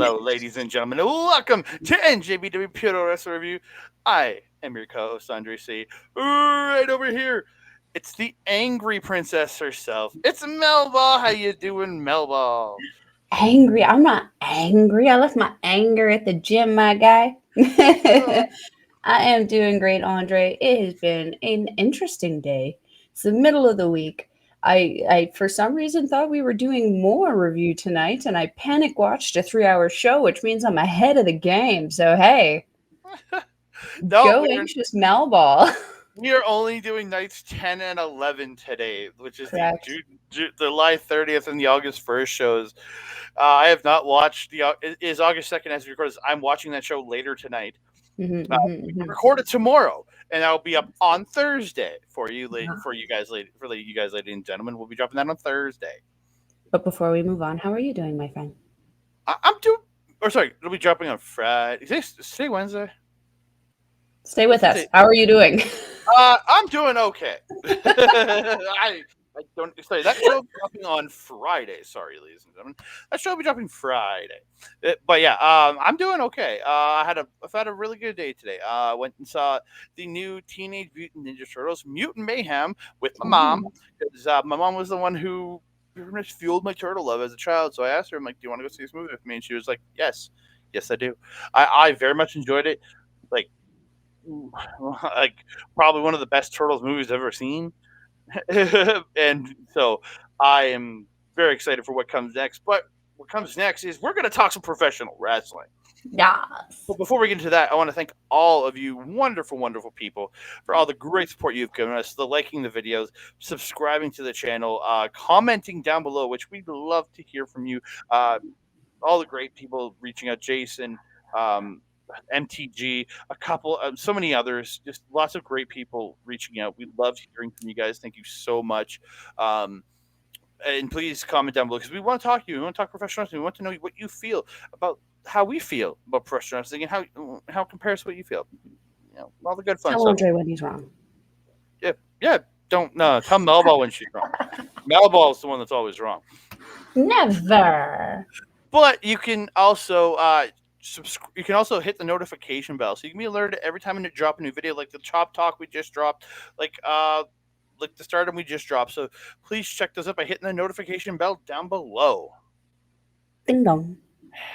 Hello, ladies and gentlemen, and welcome to NJPW Puroresu Review. I am your co-host, Andre C. Right over here, it's the angry princess herself. It's Melball. How you doing, Melball? Angry. I'm not angry. I left my anger at the gym, my guy. Uh, I am doing great, Andre. It has been an interesting day. It's the middle of the week. I for some reason thought we were doing more review tonight, and I panic watched a 3 hour show, which means I'm ahead of the game. So hey, no, go anxious Malball. we are only doing nights 10 and 11 today, which is the Correct. the July 30th and the August 1st shows. I have not watched it is August 2nd as we record this. I'm watching that show later tonight. Hmm, We hmm, record it tomorrow, and that'll be up on Thursday for you, hmm. for you guys, ladies and gentlemen. We'll be dropping that on Thursday. But before we move on, how are you doing, my friend? I'm doing, or sorry, it'll be dropping on Friday. Say Wednesday. Stay What's with the us. date? How are you doing? I'm doing okay. I don't sorry. That show will be dropping on Friday. Sorry, ladies and gentlemen. That show will be dropping Friday. But yeah, I'm doing okay. I've had a really good day today. I went and saw the new Teenage Mutant Ninja Turtles Mutant Mayhem with my mom Ooh. because my mom was the one who pretty much fueled my turtle love as a child. So I asked her, I'm like, "Do you want to go see this movie with me?" And she was like, "Yes, yes, I do." I very much enjoyed it. Like like probably one of the best turtles movies I've ever seen. And so I am very excited for what comes next. But what comes next is we're going to talk some professional wrestling. Yes. But before we get into that, I want to thank all of you wonderful, wonderful people for all the great support you've given us, the liking the videos, subscribing to the channel, commenting down below, which we'd love to hear from you. Uh, all the great people reaching out, Jason, um, MTG, a couple, so many others, just lots of great people reaching out. We love hearing from you guys. Thank you so much. Um, and please comment down below because we want to talk to you. We want to talk professional wrestling. We want to know what you feel about how we feel about professional wrestling and how it compares to what you feel. All the good fun Tell stuff. Andre when he's wrong. Yeah, yeah. Don't tell Melball when she's wrong. Melball is the one that's always wrong. Never. But you can also you can also hit the notification bell so you can be alerted every time I drop a new video, like the Chop Talk we just dropped, like like the Stardom we just dropped. So please check those up by hitting the notification bell down below. Ding dong.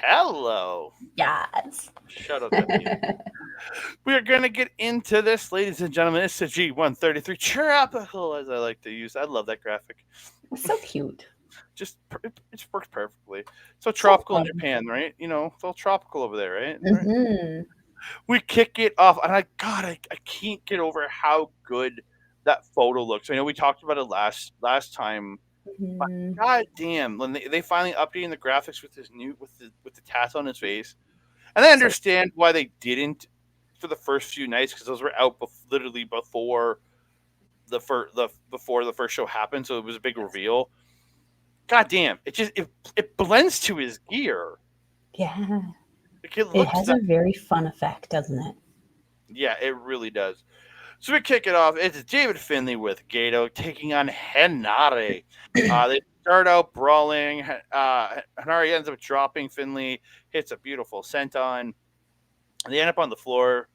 Hello. Yes. Shut up, deputy. We are gonna get into this, ladies and gentlemen. It's a G133 tropical, as I like to use. I love that graphic. So cute. It just works perfectly. So So tropical in fun. Japan, right? It's all tropical over there, right? Mm-hmm. We kick it off, and I can't get over how good that photo looks. I know we talked about it last time, but Mm-hmm. god damn, when they finally updating the graphics with his new with the tats on his face, and I So understand why they didn't for the first few nights because those were out literally before before the first show happened, so it was a big reveal. God damn, it blends to his gear. yeah, Like it it looks has a very fun effect, doesn't it? yeah, it really does. So we kick it off. It's David Finley with Gato taking on Henare. They start out brawling. Henare ends up dropping Finley, hits a beautiful senton. They end up on the floor.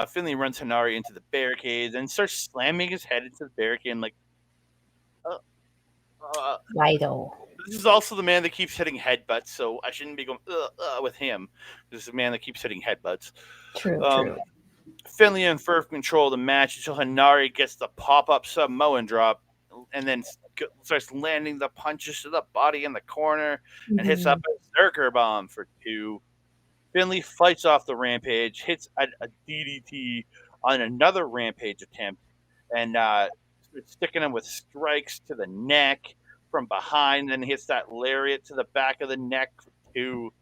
Finley runs Henare into the barricades and starts slamming his head into the barricade. And like, uh, uh, Lido. this is also the man that keeps hitting headbutts, so I shouldn't be going with him. This is the man that keeps hitting headbutts. True, Um, true. Finley in first control of the match until Hanari gets the pop up Samoan drop and then starts landing the punches to the body in the corner and hits Mm-hmm. up a Zerker bomb for two. Finley fights off the Rampage, hits a DDT on another Rampage attempt, and starts sticking him with strikes to the neck from behind, then hits that lariat to the back of the neck for two.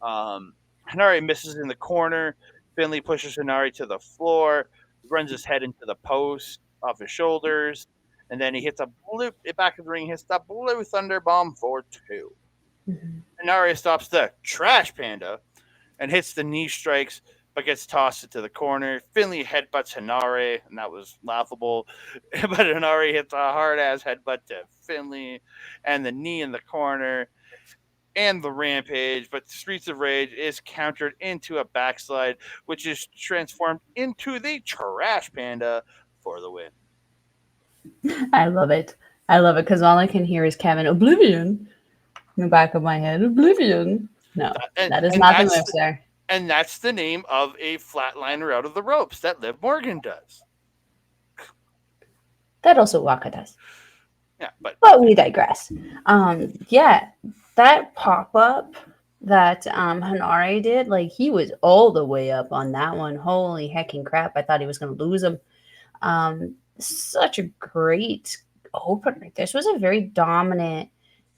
Hanari misses in the corner. Finley pushes Hanari to the floor, runs his head into the post off his shoulders, and then he hits a blue back of the ring, hits that blue thunder bomb for two. Mm-hmm. Hanari stops the trash panda and hits the knee strikes, but gets tossed into the corner. Finley headbutts Hanare, and that was laughable. But Hanare hits a hard ass headbutt to Finley and the knee in the corner. and the Rampage, but Streets of Rage is countered into a backslide, which is transformed into the Trash Panda for the win. I love it. I love it because all I can hear is Kevin Oblivion in the back of my head. Oblivion. No, And that is and not the that's move, sir. and that's the name of a flatliner out of the ropes that Liv Morgan does. That also Waka does. Yeah, but But we digress. Yeah, that pop up that Hanare did, like he was all the way up on that one. Holy hecking crap! I thought he was going to lose him. Such a great opener. This was a very dominant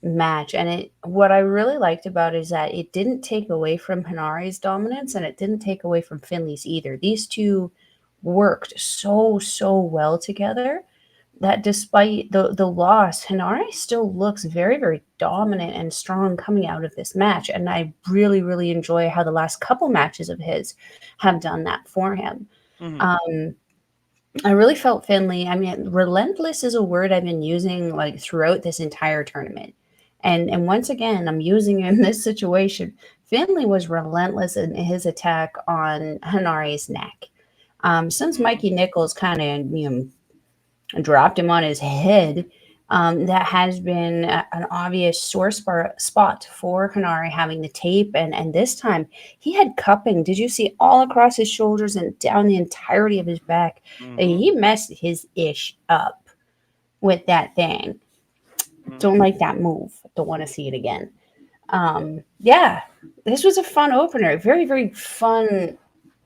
match, and it. What I really liked about it is that it didn't take away from Hanare's dominance, and it didn't take away from Finley's either. These two worked so well together that despite the loss, Hinare still looks very dominant and strong coming out of this match. And I really enjoy how the last couple matches of his have done that for him. mm-hmm. Um, I really felt Finley. I mean, relentless is a word I've been using like throughout this entire tournament. And once again, I'm using it in this situation. Finley was relentless in his attack on Hanare's neck. Since Mikey Nichols kind of dropped him on his head, that has been an obvious sore spot for Hanare having the tape. And this time he had cupping. Did you see all across his shoulders and down the entirety of his back? Mm-hmm. He messed his ish up with that thing. Mm-hmm. Don't like that move. Don't want to see it again. Yeah, this was a fun opener. Very fun,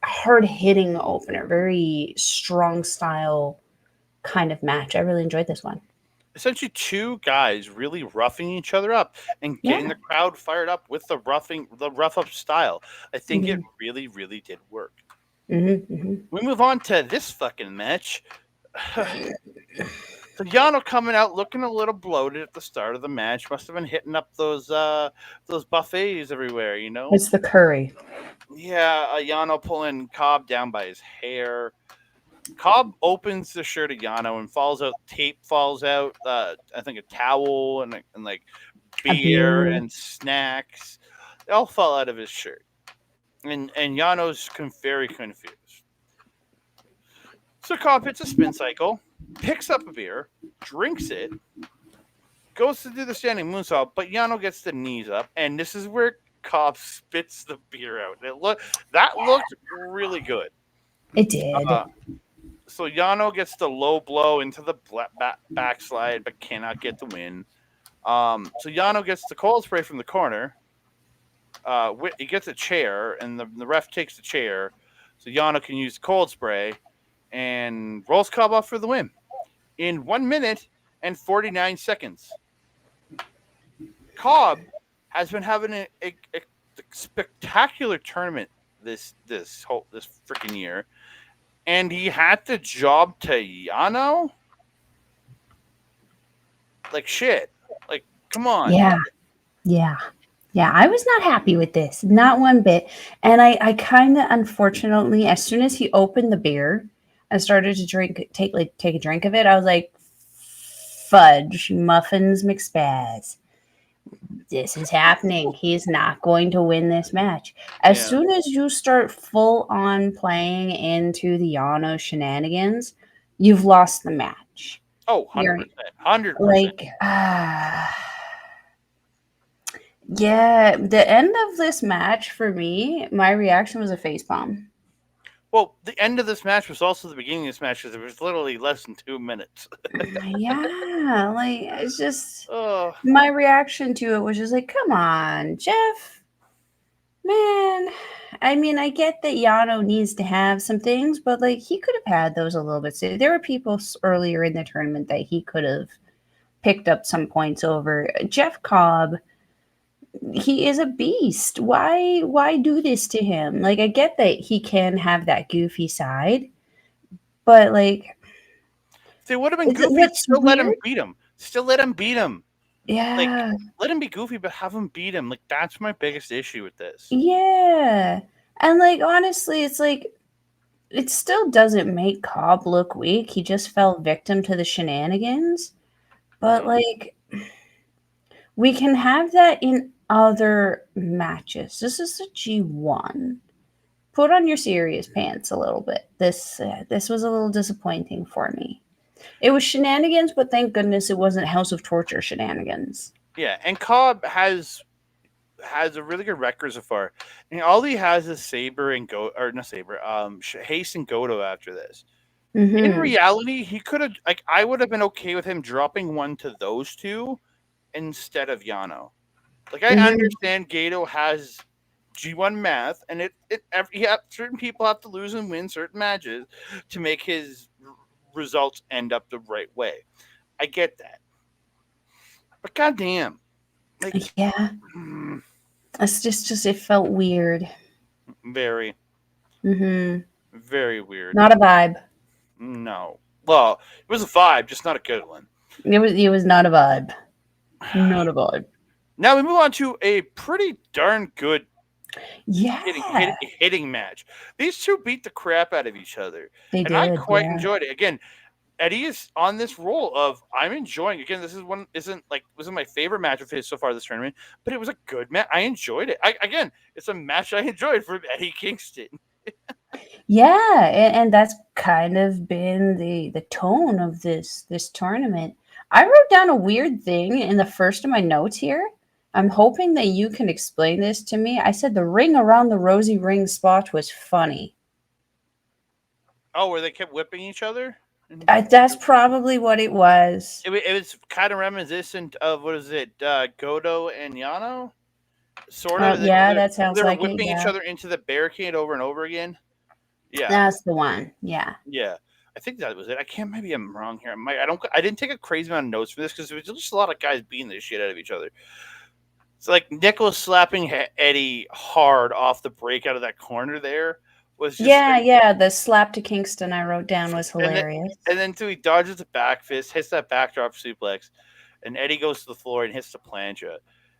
hard hitting opener. Very strong style kind of match. I really enjoyed this one. Essentially, two guys really roughing each other up and getting Yeah. the crowd fired up with the rough up style. I think it Hmm. really did work. Hmm. We move on to this fucking match. So Yano coming out looking a little bloated at the start of the match. Must have been hitting up those buffets everywhere, you know. It's the curry. Yeah, Yano pulling Cobb down by his hair. Cobb opens the shirt of Yano and falls out. Tape falls out. I think a towel and like A beer beer. and snacks. They all fall out of his shirt, and Yano's very confused. So Cobb hits a spin cycle, picks up a beer, drinks it, goes to do the standing moonsault, but Yano gets the knees up, and this is where Cobb spits the beer out. That looked really good. It did. Uh, so Yano gets the low blow into the backslide, but cannot get the win. So Yano gets the cold spray from the corner. He gets a chair, and the ref takes the chair, so Yano can use the cold spray and rolls Cobb off for the win in 1 minute and 49 seconds. Cobb has been having a spectacular tournament this freaking year, and he had the job to Yano. Like shit. Like come on. Yeah. Yeah. Yeah. I was not happy with this. Not one bit. And I kind of unfortunately, as soon as he opened the beer and started to take a drink of it, I was like, fudge, muffins, McSpaz. This is happening. He's not going to win this match. As Yeah. soon as you start full on playing into the Yano shenanigans, you've lost the match. Oh, You're 100%. 100%. like, yeah, the end of this match for me, my reaction was a face palm. Well, the end of this match was also the beginning of this match because it was literally less than 2 minutes. Yeah, like it's just Oh, my reaction to it was just like, come on, Jeff, man. I mean, I get that Yano needs to have some things, but like he could have had those a little bit sooner. There were people earlier in the tournament that he could have picked up some points over. Jeff Cobb, he is a beast. Why do this to him? Like I get that he can have that goofy side, but like if they would have been goofy, what's still let him weird? beat him. Still let him beat him. Like, Yeah. let him be goofy, but have him beat him. Like, that's my biggest issue with this. Yeah. And like honestly, it's like it still doesn't make Cobb look weak. He just fell victim to the shenanigans. But Mm-hmm. like we can have that in other matches. This is a G1. Put on your serious pants a little bit. This was a little disappointing for me. It was shenanigans, but thank goodness it wasn't House of Torture shenanigans. Yeah, and Cobb has a really good record so far. And all he has is Saber and Go or not Saber, Haste and Goto after this. In Mm-hmm. reality, he could have like I would have been okay with him dropping one to those two instead of Yano. Like I Mm-hmm. understand Gato has G1 math, and certain people have to lose and win certain matches to make his results end up the right way. I get that, but goddamn, like Yeah, mm, it's just it felt weird. very, Mm-hmm. very weird. Not a vibe. No, well, it was a vibe, just not a good one. It was not a vibe. Not a vibe. Now we move on to a pretty darn good Yeah, hitting match. These two beat the crap out of each other, they and I did. quite Yeah. enjoyed it. Again, Eddie is on this roll of I'm enjoying. Again, this is one isn't like wasn't my favorite match of his so far this tournament, but it was a good match. I enjoyed it. Again, it's a match I enjoyed from Eddie Kingston. Yeah, and that's kind of been the tone of this tournament. I wrote down a weird thing in the first of my notes here. I'm hoping that you can explain this to me. I said the ring around the rosy ring spot was funny. Oh, where they kept whipping each other. That's probably what it was. It was kind of reminiscent of what is it, Godo and Yano, sort of. Yeah, that sounds They were like it. whipping each Yeah, other into the barricade over and over again. Yeah, that's the one. Yeah. yeah. I think that was it. I can't. Maybe I'm wrong here. I don't. I didn't take a crazy amount of notes for this because there was just a lot of guys beating the shit out of each other. It's like Nicholas slapping Eddie hard off the break out of that corner. There was just Yeah, yeah. The slap to Kingston I wrote down was and then hilarious. too he dodges the back fist, hits that backdrop suplex, and Eddie goes to the floor and hits the plancha.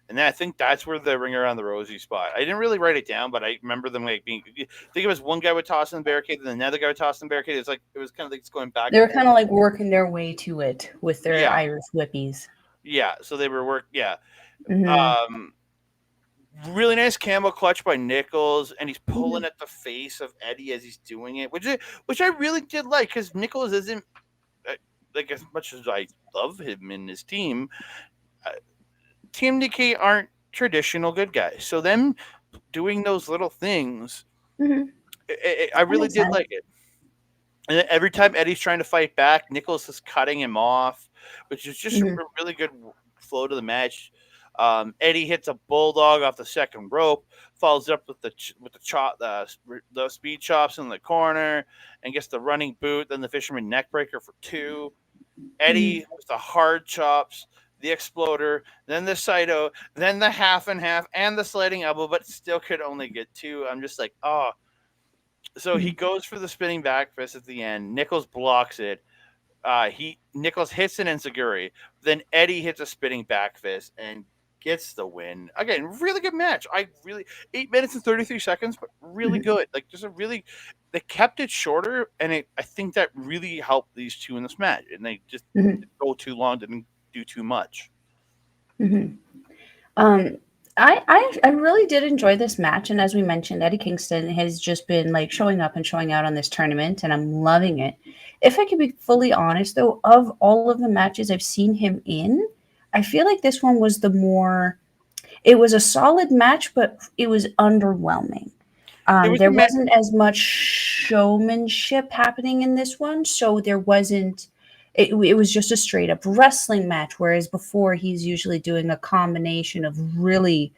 And then I think that's where the ring around the rosy spot. I didn't really write it down, but I remember them like being. I think it was one guy would toss in the barricade, and another guy would toss in the barricade. It's like it was kind of like it's going back They and were forth. kind of like working their way to it with their Yeah, Irish whippies. yeah. So they were work. Yeah. Hmm. Um, really nice camel clutch by Nichols, and he's pulling at the face of Eddie as he's doing it, which I really did like because Nichols isn't like as much as I love him in his team. Uh, Team DK aren't traditional good guys, so them doing those little things, Hmm. I That really makes did sense. like it. And then every time Eddie's trying to fight back, Nicholas is cutting him off, which is just a Hmm. really good flow to the match. Eddie hits a bulldog off the second rope, follows up with the chop, the speed chops in the corner, and gets the running boot. Then the fisherman neckbreaker for two. Hmm. Eddie with the hard chops, the exploder, then the Saito, then the half and half, and the sliding elbow, but still could only get two. I'm just like, oh. So he Hmm. goes for the spinning back fist at the end. Nichols blocks it. Nichols hits an enziguri. Then Eddie hits a spinning back fist and gets the win. Again, really good match. I really 8 minutes and 33 seconds, but really Hmm. good. Like just a really they kept it shorter, and I think that really helped these two in this match. And they just Hmm. didn't go too long, didn't do too much. Hmm. Um, I really did enjoy this match, and as we mentioned, Eddie Kingston has just been like showing up and showing out on this tournament, and I'm loving it. If I could be fully honest, though, of all of the matches I've seen him in, I feel like this one was the more. It was a solid match, but it was underwhelming. It was There a match. wasn't as much showmanship happening in this one, so there wasn't. It was just a straight up wrestling match, whereas before he's usually doing a combination of really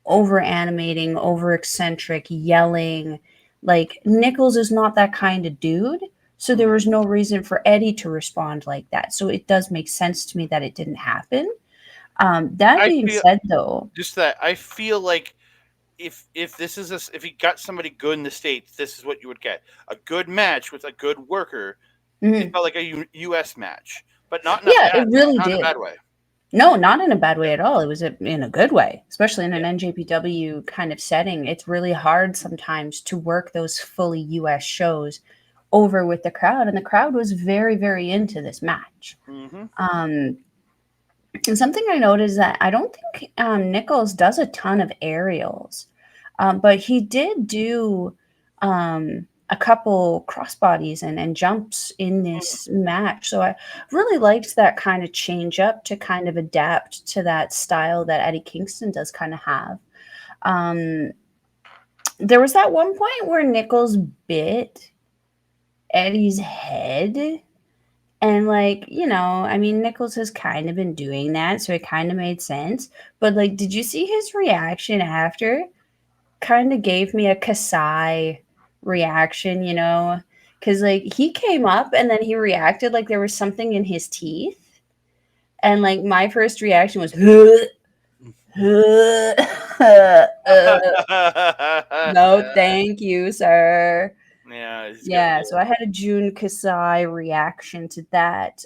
over animating, over eccentric, yelling. Like Nichols is not that kind of dude, so there was no reason for Eddie to respond like that. So it does make sense to me that it didn't happen. That I being feel said, though, just that I feel like if this is if he got somebody good in the states, this is what you would get: a good match with a good worker. It mhm. felt like a US match, but not in a Yeah, it really not in a did. bad way. No, not in a bad way at all. It was in a good way, especially in Yeah. an NJPW kind of setting. It's really hard sometimes to work those fully US shows over with the crowd, and the crowd was very, very into this match. Hmm. Um, And something I noticed that I don't think Nichols does a ton of aerials, but he did do a couple crossbodies and jumps in this match. So I really liked that kind of change up to kind of adapt to that style that Eddie Kingston does kind of have. Um, there was that one point where Nichols bit Eddie's head. And like, I mean, Nichols has kind of been doing that, so it kind of made sense. But like, did you see his reaction after? Kind of gave me a Kasai reaction, because like he came up and then he reacted like there was something in his teeth. And like my first reaction was, no, thank you, sir. Yeah, he's got Yeah, so I had a Jun Kasai reaction to that.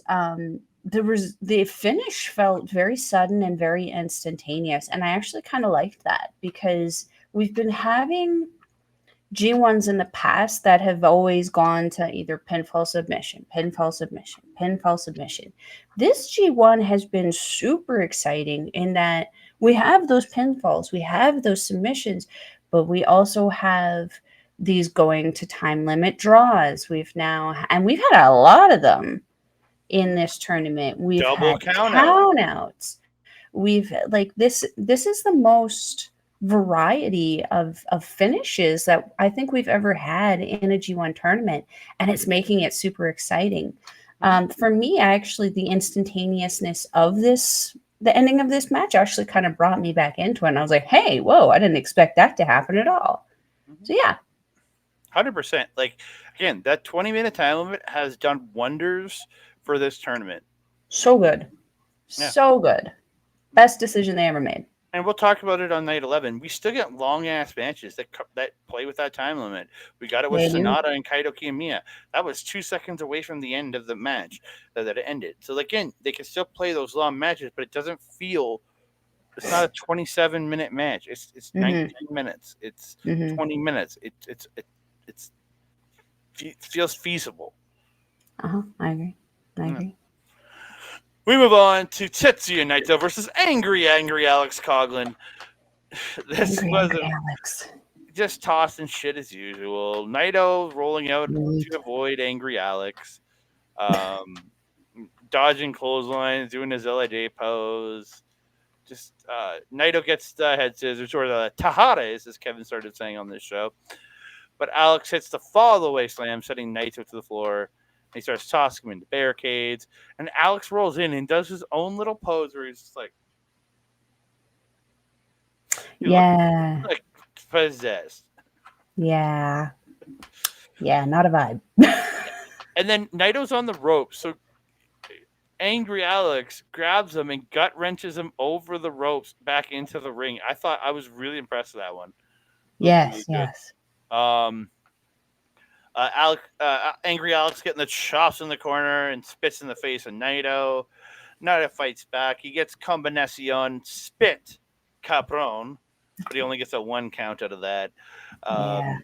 The finish felt very sudden and very instantaneous, and I actually kind of liked that because we've been having G1s in the past that have always gone to either pinfall submission, pinfall submission, pinfall submission. This G1 has been super exciting in that we have those pinfalls, we have those submissions, but we also have these going to time limit draws. We've had a lot of them in this tournament. We've double had count out. count outs. We've like this is the most variety of finishes that I think we've ever had in a G1 tournament, and it's making it super exciting. For me, actually, the instantaneousness of the ending of this match actually kind of brought me back into it. And I was like, hey, whoa, I didn't expect that to happen at all. So yeah, 100%. Like, again, that 20-minute time limit has done wonders for this tournament. so good. Yeah. So good. Best decision they ever made. And we'll talk about it on night 11. We still get long ass matches that play with that time limit. We got it with They do. Sonata and Kaito Kiyomiya. That was 2 seconds away from the end of the match that it ended. So again, they can still play those long matches, but it doesn't feel. It's not a 27-minute match. It's Mm-hmm. 19 minutes. It's Mm-hmm. 20 minutes. It feels feasible. Uh-huh. I agree. I Yeah. agree. We move on to Tetsuya Naito versus Angry Alex Coughlin. This Angry, was angry Alex. just tossing shit as usual. Naito rolling out Neat. to avoid Angry Alex, um, dodging clotheslines, doing his LIJ pose. Just Naito gets the head scissors or the Tahares, as Kevin started saying on this show. But Alex hits the fall away slam, sending Naito to the floor. He starts tossing him into barricades, and Alex rolls in and does his own little pose where he's just like, he looks Yeah. like possessed. Yeah. Yeah. Not a vibe. And then Naito's on the rope, so Angry Alex grabs him and gut wrenches him over the ropes back into the ring. I was really impressed with that one. It looked Yes. really good. Yes. Um, Angry Alex getting the chops in the corner and spits in the face of Naito. Naito fights back. He gets combinacion, spit, capron, but he only gets a 1 count out of that. Yeah. Um,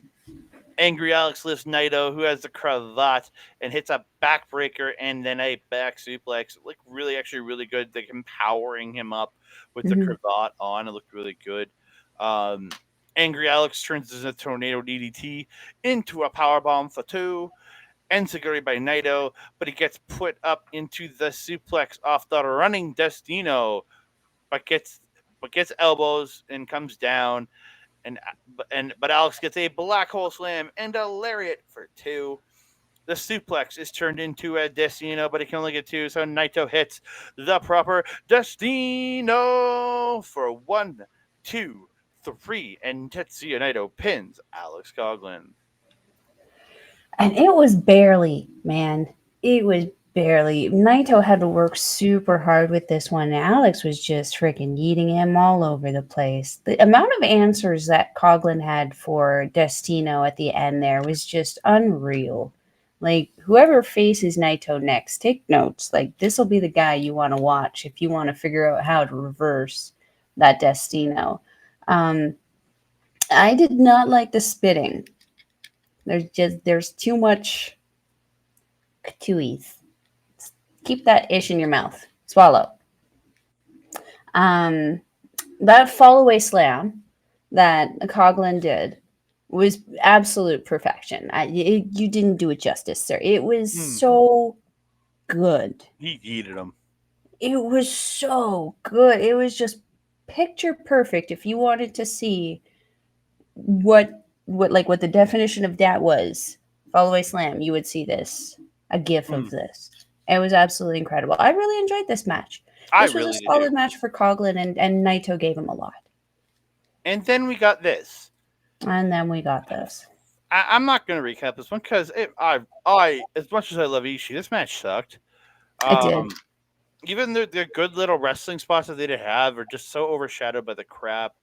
Angry Alex lifts Naito, who has the cravat, and hits a backbreaker and then a back suplex. It looked really, actually really good. Like empowering him up with the Hmm. cravat on. It looked really good. Um, Angry Alex turns his tornado DDT into a powerbomb for two. Enziguri by Naito, but he gets put up into the suplex off the running Destino, but gets elbows and comes down and but Alex gets a black hole slam and a lariat for two. The suplex is turned into a Destino, but he can only get two, so Naito hits the proper Destino for 1, 2, 3, and Tetsuya Naito pins Alex Coughlin. And it was barely, man. It was barely. Naito had to work super hard with this one. Alex was just freaking eating him all over the place. The amount of answers that Coughlin had for Destino at the end there was just unreal. Like, whoever faces Naito next, take notes. Like, this will be the guy you want to watch if you want to figure out how to reverse that Destino. Um, I did not like the spitting. There's too much katooies. Keep that ish in your mouth. Swallow. Um, that fall away slam that Coughlin did was absolute perfection. You didn't do it justice, sir. It was Mm. so good. He yeeted him. It was so good. It was just picture perfect. If you wanted to see what the definition of that was, fall away slam, you would see this, a gif of Mm. this. It was absolutely incredible. I really enjoyed this match. I This was a really did too. solid match for Coughlin, and Naito gave him a lot. And then we got this. And then we got this. I'm not going to recap this one because as much as I love Ishii, this match sucked. It did. Even the good little wrestling spots that they did have are just so overshadowed by the crap.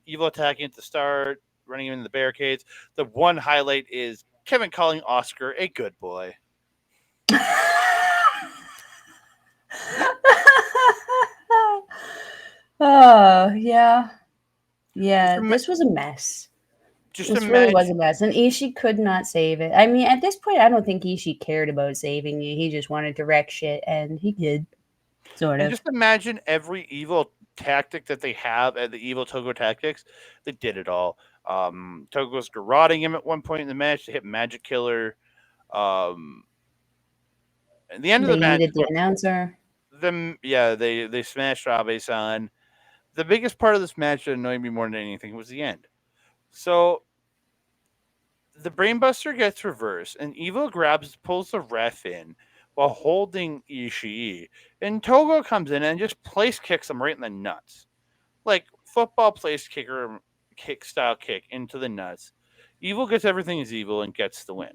Evil attacking at the start, running him in the barricades. The one highlight is Kevin calling Oscar a good boy. Oh, yeah. Just, Yeah, ima- this was a mess. just This really was imagine. a mess, and Ishii could not save it. I mean, at this point, I don't think Ishii cared about saving it. He just wanted to wreck shit, and he did, sort And of. just imagine every evil tactic that they have at the evil Togo tactics. They did it all. Togo's garroting him at one point in the match to hit Magic Killer. Um, at the end of They the match, needed the announcer. they smashed Abe-san. The biggest part of this match that annoyed me more than anything was the end. So the Brainbuster gets reversed, and Evil pulls the ref in while holding Ishii, and Togo comes in and just place kicks him right in the nuts, like football place kick style kick into the nuts. Evil gets everything is evil and gets the win.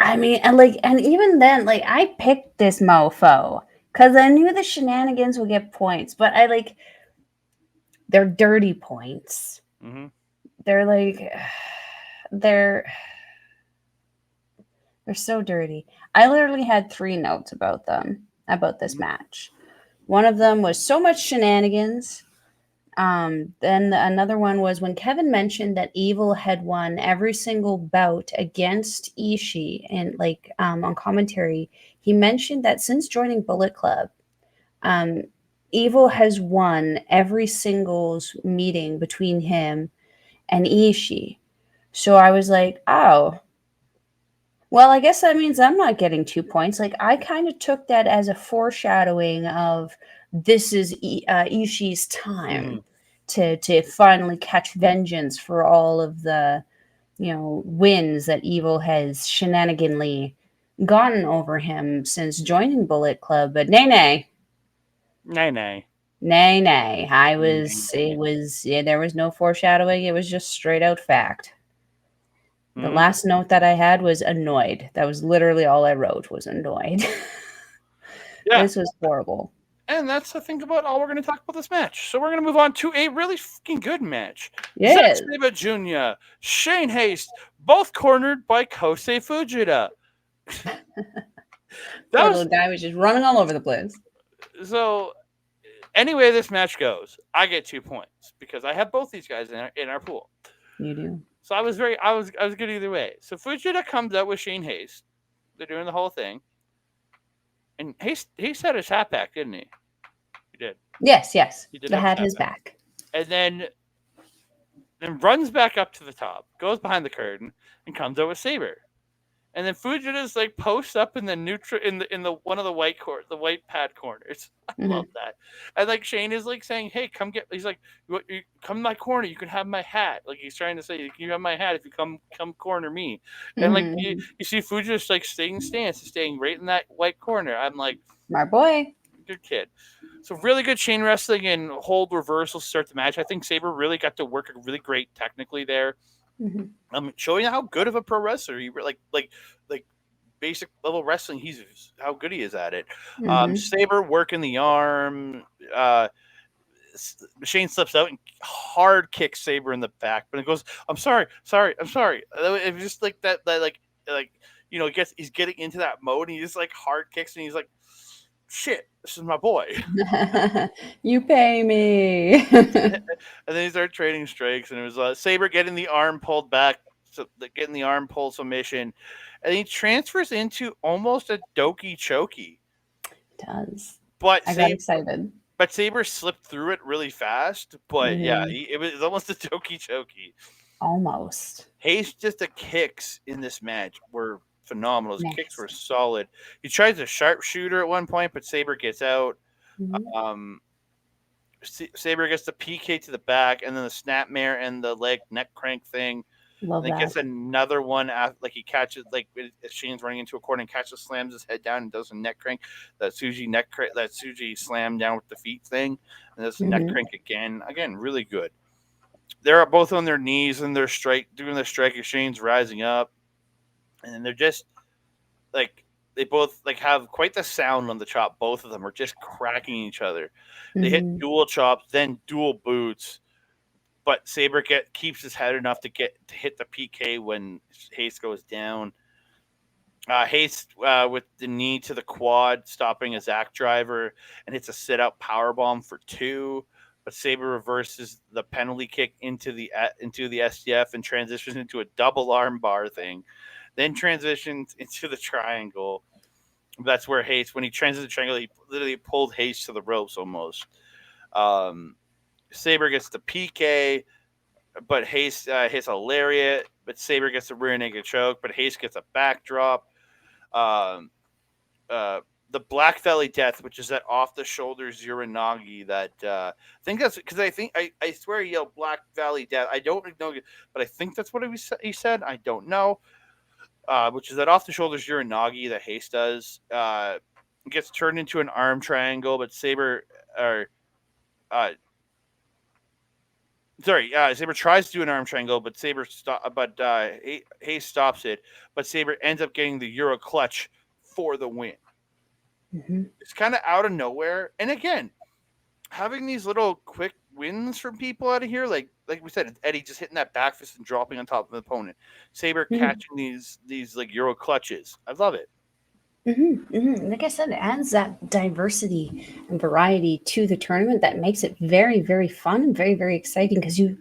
I mean, and even then, I picked this mofo because I knew the shenanigans would get points, but they're dirty points. Mm-hmm. They're they're they're so dirty. I literally had 3 notes about this match. One of them was so much shenanigans. Then another one was when Kevin mentioned that Evil had won every single bout against Ishii, and on commentary, he mentioned that since joining Bullet Club, um, Evil has won every singles meeting between him and Ishii. So I was like, oh, well, I guess that means I'm not getting 2 points. I kind of took that as a foreshadowing of this is Ishii's Mm-hmm. time to finally catch vengeance for all of the wins that Evil has shenaniganly gotten over him since joining Bullet Club. But nay, Nay, nay. nay, nay. Nay, It nay. was, yeah, there was no foreshadowing. It was just straight out fact. The Mm-hmm. last note that I had was annoyed. That was literally all I wrote was annoyed. Yeah. This was horrible. And that's, I think, about all we're going to talk about this match. So we're going to move on to a really fucking good match. Zack Yes. Sabre Jr., Shane Haste, both cornered by Kosei Fujita. That Poor was little guy was just running all over the place. so. Anyway, this match goes. I get 2 points because I have both these guys in our pool. You do. So I was good either way. So Fujita comes out with Shane Haste. They're doing the whole thing, and Haste had his hat back, didn't he? He did. Yes. He did The have his hat hat his back, back. and then runs back up to the top, goes behind the curtain, and comes out with Saber. And then Fujita's posts up in the neutral in the one of the white pad corners. I love Hmm. that. And Shane is saying, "Hey, come get." He's like, "Come in my corner. You can have my hat." He's trying to say, "You can have my hat if you come corner me." And Hmm. you see Fujita's staying stance, staying right in that white corner. I'm like, My boy. good kid. So really good chain wrestling and hold reversals to start the match. I think Saber really got to work really great technically there. Hmm. Showing how good of a pro wrestler he like basic level wrestling. He's how good he is at it. Hmm. Saber working the arm. Shane slips out and hard kicks Saber in the back, but it goes, "I'm sorry, I'm sorry." It was just like that, he's getting into that mode, and he just hard kicks, and he's like, "Shit, this is my boy." You pay me. And then he started trading strikes, and it was Saber getting the arm pulled back, getting the arm pull submission, and he transfers into almost a Doki Choki. It does. But I got Saber, excited. but Saber slipped through it really fast. But yeah, Hmm. it was almost a Doki Choki. Almost. Hayes just the kicks in this match were phenomenal. His kicks were Nasty. solid. He tries a sharpshooter at one point, but Saber gets out. Hmm. Um, Saber gets the PK to the back, and then the snapmare and the leg neck crank thing. Love And then that. gets another one after, like he catches, like Shane's running into a corner and catches, slams his head down and does a neck crank. That Suji slam down with the feet thing, and does the neck Hmm. crank again. Again, really good. They're both on their knees and they're doing the strike exchange, rising up, and they're just like they both like have quite the sound on the chop. Both of them are just cracking each other. They hit Hmm. dual chops, then dual boots, but Saber keeps his head enough to hit the PK when Hayes goes down. Hayes with the knee to the quad, stopping a Zack driver, and hits a sit out power bomb for two. But Saber reverses the penalty kick into the STF and transitions into a double arm bar thing. Then transitions into the triangle. That's where Hayes, when he transitions the triangle, he literally pulled Hayes to the ropes almost. Um, Saber gets the PK, but Hayes hits a lariat, but Saber gets a rear naked choke, but Hayes gets a backdrop. Um, uh, the Black Valley Death, which is that off the shoulders Uranagi. That I think that's because I swear he yelled Black Valley Death. I don't know, but I think that's what he said. I don't know. Which is that off the shoulders Uranagi that Hayes does. Gets turned into an arm triangle, but Saber or uh, sorry, Saber tries to do an arm triangle, but Hayes stops it. But Saber ends up getting the Euro clutch for the win. Hmm. It's kind of out of nowhere, and again, having these little quick wins from people out of here, like we said, Eddie just hitting that back fist and dropping on top of the opponent. Saber Hmm. catching these like Euro clutches. I love it. Hmm. Hmm. Like I said, it adds that diversity and variety to the tournament that makes it very, very fun and very, very exciting because you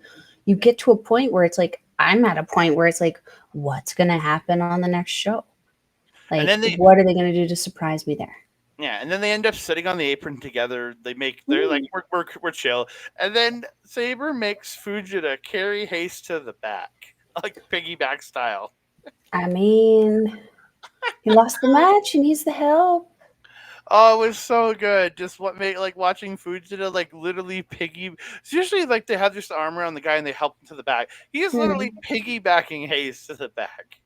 get to a point where it's like I'm at a point where it's like, what's gonna happen on the next show? And Like, then they what are they gonna do to surprise me there? Yeah, and then they end up sitting on the apron together. They're like Mm. we're chill, and then Saber makes Fujita carry Haste to the back, like piggyback style. I mean, he lost the match. He needs the help. Oh, it was so good. Just what made like watching Fujita like literally piggy. It's usually like they have just the arm around the guy and they help him to the back. He is literally Hmm. piggybacking Haste to the back.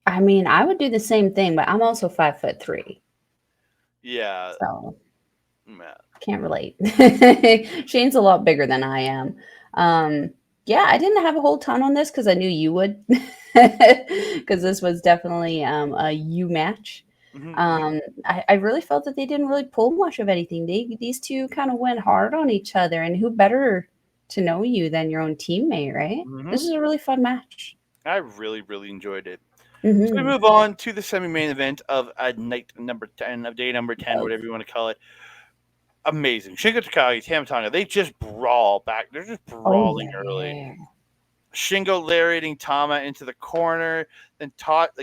I mean, I would do the same thing, but I'm also 5'3", Yeah, so man. can't relate. Shane's a lot bigger than I am. Um, yeah, I didn't have a whole ton on this because I knew you would, because this was definitely a you match. Hmm. I really felt that they didn't really pull much of anything. These two kind of went hard on each other, and who better to know you than your own teammate, right? Hmm. This is a really fun match. I really enjoyed it. So we Hmm. move on to the semi-main event of night number 10, of day number 10, Love. whatever you want to call it. Amazing. Shingo Takagi, Tamatanga, they just brawl back. They're just Oh brawling early. yeah. Shingo lariating Tama into the corner, then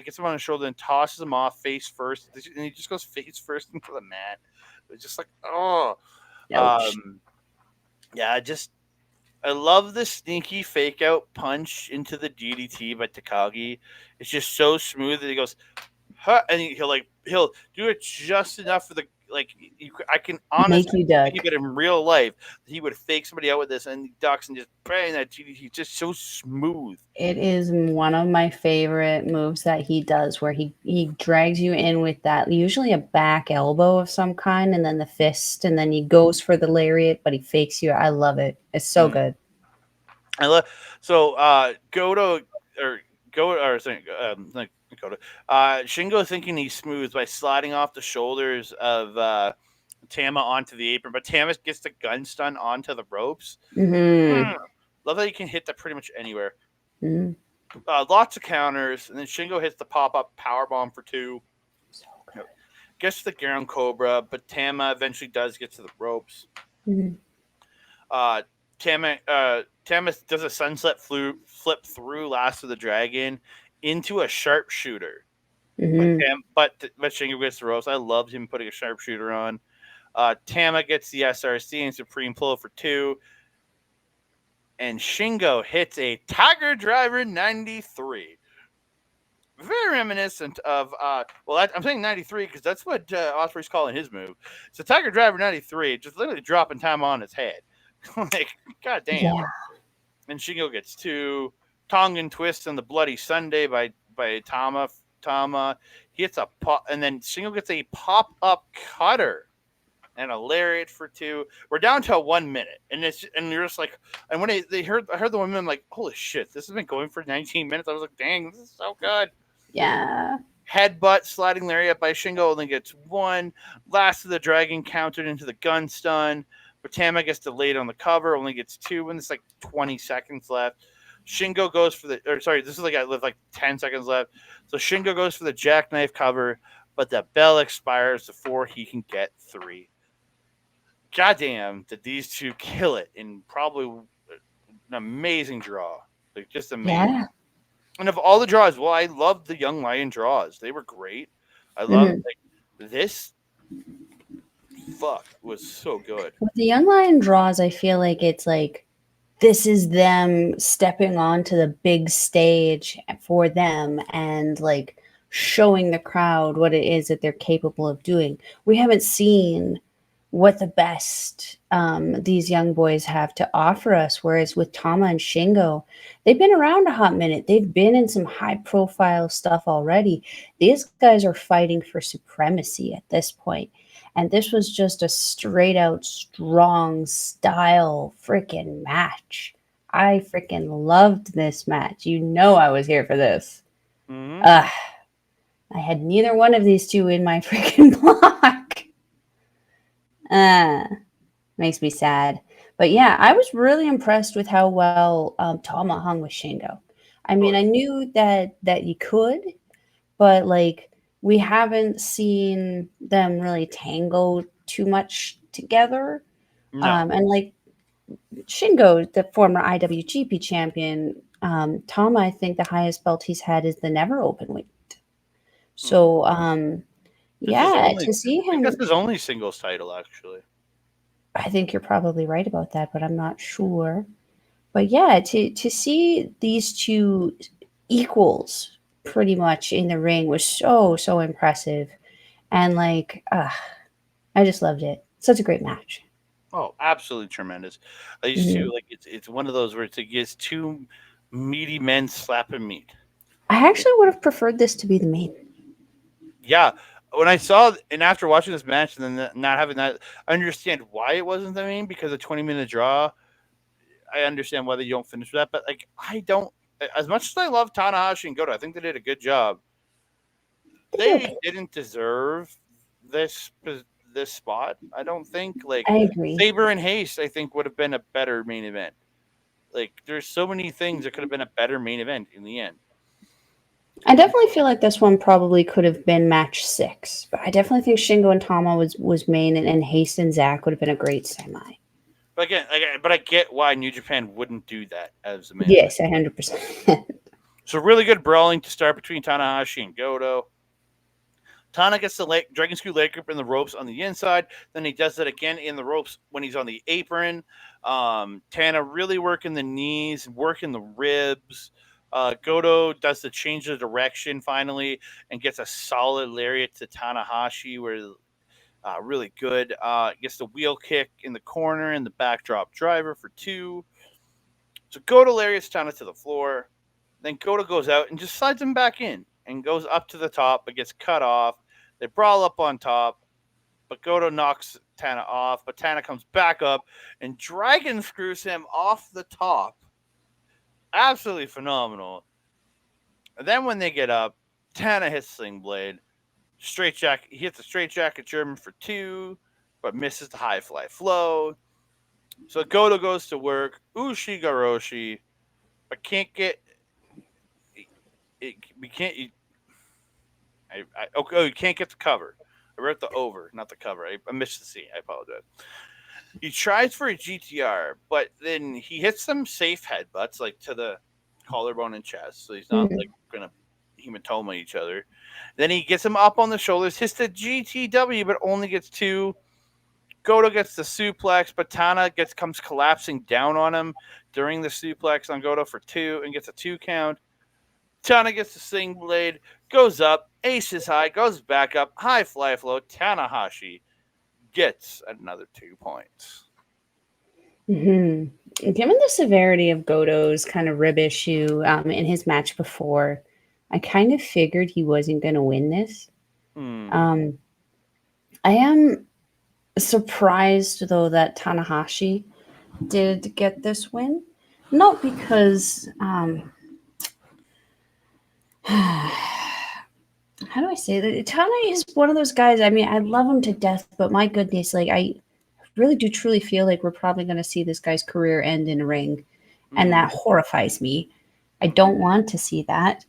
gets him on his shoulder and tosses him off face first, and he just goes face first into the mat. It's just like, oh, Ouch. um, yeah, I love the sneaky fake out punch into the DDT by Takagi. It's just so smooth that he goes, huh, and he'll do it just enough for the like. I can Make honestly you duck. believe it in real life. He would fake somebody out with this and he ducks and just bang that GDT just so smooth. It is one of my favorite moves that he does, where he drags you in with that, usually a back elbow of some kind, and then the fist, and then he goes for the lariat, but he fakes you. I love it. It's so Mm. good. I love so Goto or Go or sorry, like Goto. Shingo thinking he's smooth by sliding off the shoulders of Tama onto the apron, but Tama gets the gun stun onto the ropes. Hmm. Mm. Love that you can hit that pretty much anywhere. Hmm. Lots of counters, and then Shingo hits the pop up power bomb for two. So Gets to the ground cobra, but Tama eventually does get to the ropes. good. Hmm. Uh, Tama does a sunset flip through Last of the Dragon into a sharpshooter. Hmm. But Shingo gets the ropes. I loved him putting a sharpshooter on. Tama gets the SRC and Supreme Pull for two, and Shingo hits a Tiger Driver 93. Very reminiscent of I'm saying 93 because that's what Osprey's calling his move. So Tiger Driver 93, just literally dropping Tama on his head. Like, god damn. Yeah. And Shingo gets two. Tongan twist on the Bloody Sunday by Tama. He hits a pop, and then Shingo gets a pop up cutter and a lariat for two. We're down to 1 minute, and you're just like, and when I heard the women, I'm like, holy shit, this has been going for 19 minutes. I was like, dang, this is so good. Yeah. Headbutt sliding lariat by Shingo only gets one. Last of the Dragon countered into the gun stun. But Tama gets delayed on the cover, only gets two when there's like 20 seconds left. Shingo goes for this is like I live like 10 seconds left. So Shingo goes for the jackknife cover, but the bell expires before he can get three. Goddamn, did these two kill it in probably an amazing draw. Like, just amazing. Yeah. And of all the draws, well, I loved the Young Lion draws. They were great. I love Hmm. like this. Fuck was so good. With the Young Lion draws, I feel like it's like this is them stepping onto the big stage for them and like showing the crowd what it is that they're capable of doing. We haven't seen what the best these young boys have to offer us. Whereas with Tama and Shingo, they've been around a hot minute. They've been in some high profile stuff already. These guys are fighting for supremacy at this point. And this was just a straight out strong style freaking match. I freaking loved this match. You know I was here for this. Mm-hmm. Ugh, I had neither one of these two in my freaking block. Uh, Makes me sad. But yeah, I was really impressed with how well Tama hung with Shingo. I Oh, mean, I knew that you could, but like we haven't seen them really tango too much together. no. And like Shingo, the former IWGP champion, Tama, I think the highest belt he's had is the never open weight. Mm-hmm. So This is yeah, only. to see I think that's him, his only singles title, actually. I think you're probably right about that, but I'm not sure. But yeah, to see these two equals pretty much in the ring was so impressive, and like I just loved it. Such a great match. Oh, absolutely tremendous. These two, Mhm. like, it's one of those where it's two meaty men slapping meat. I actually would have preferred this to be the main. Yeah, when I saw and after watching this match and then not having that, I understand why it wasn't the main because a 20-minute draw. I understand why they don't finish with that, but like I don't. As much as I love Tanahashi and Goto, I think they did a good job. They did They okay. didn't deserve this this spot. I don't think like I agree. Saber and Haste. I think would have been a better main event. Like there's so many things that could have been a better main event in the end. I definitely feel like this one probably could have been match six, but I definitely think Shingo and Tama was main, and Haste and Zach would have been a great semi. But again, but I get why New Japan wouldn't do that as the main event. Yes, 100%. So really good brawling to start between Tanahashi and Goto. Tana gets the Dragon Screw leg grip in the ropes on the inside. Then he does it again in the ropes when he's on the apron. Tana really working the knees, working the ribs. Goto does the change of direction finally and gets a solid lariat to Tanahashi, where really good. Gets the wheel kick in the corner and the backdrop driver for two. So Goto lariats Tana to the floor. Then Goto goes out and just slides him back in and goes up to the top, but gets cut off. They brawl up on top, but Goto knocks Tana off. But Tana comes back up and Dragon screws him off the top. Absolutely phenomenal. And then when they get up, Tana hits Sling Blade. Straight jacket. He hits a straight jacket German for two, but misses the high fly flow. So Goto goes to work. Ushigaroshi, but can't get. We can't. Okay, you can't get the cover. I wrote the over, not the cover. I missed the C. I apologize. He tries for a GTR, but then he hits some safe headbutts, like to the collarbone and chest, so he's not Mhm. like gonna hematoma each other. Then he gets him up on the shoulders, hits the GTW, but only gets two. Goto gets the suplex, but Tana comes collapsing down on him during the suplex on Goto for two and gets a 2 count. Tana gets the sling blade, goes up, aces high, goes back up, high fly flow. Tanahashi gets another 2 points. Given the severity of Goto's kind of rib issue in his match before, I kind of figured he wasn't going to win this. Hmm. Um, I am surprised though that Tanahashi did get this win, not because how do I say that? Tana is one of those guys. I mean, I love him to death, but my goodness, like I really do truly feel like we're probably going to see this guy's career end in a ring, and Mm-hmm. that horrifies me. I Mm-hmm. don't want to see that,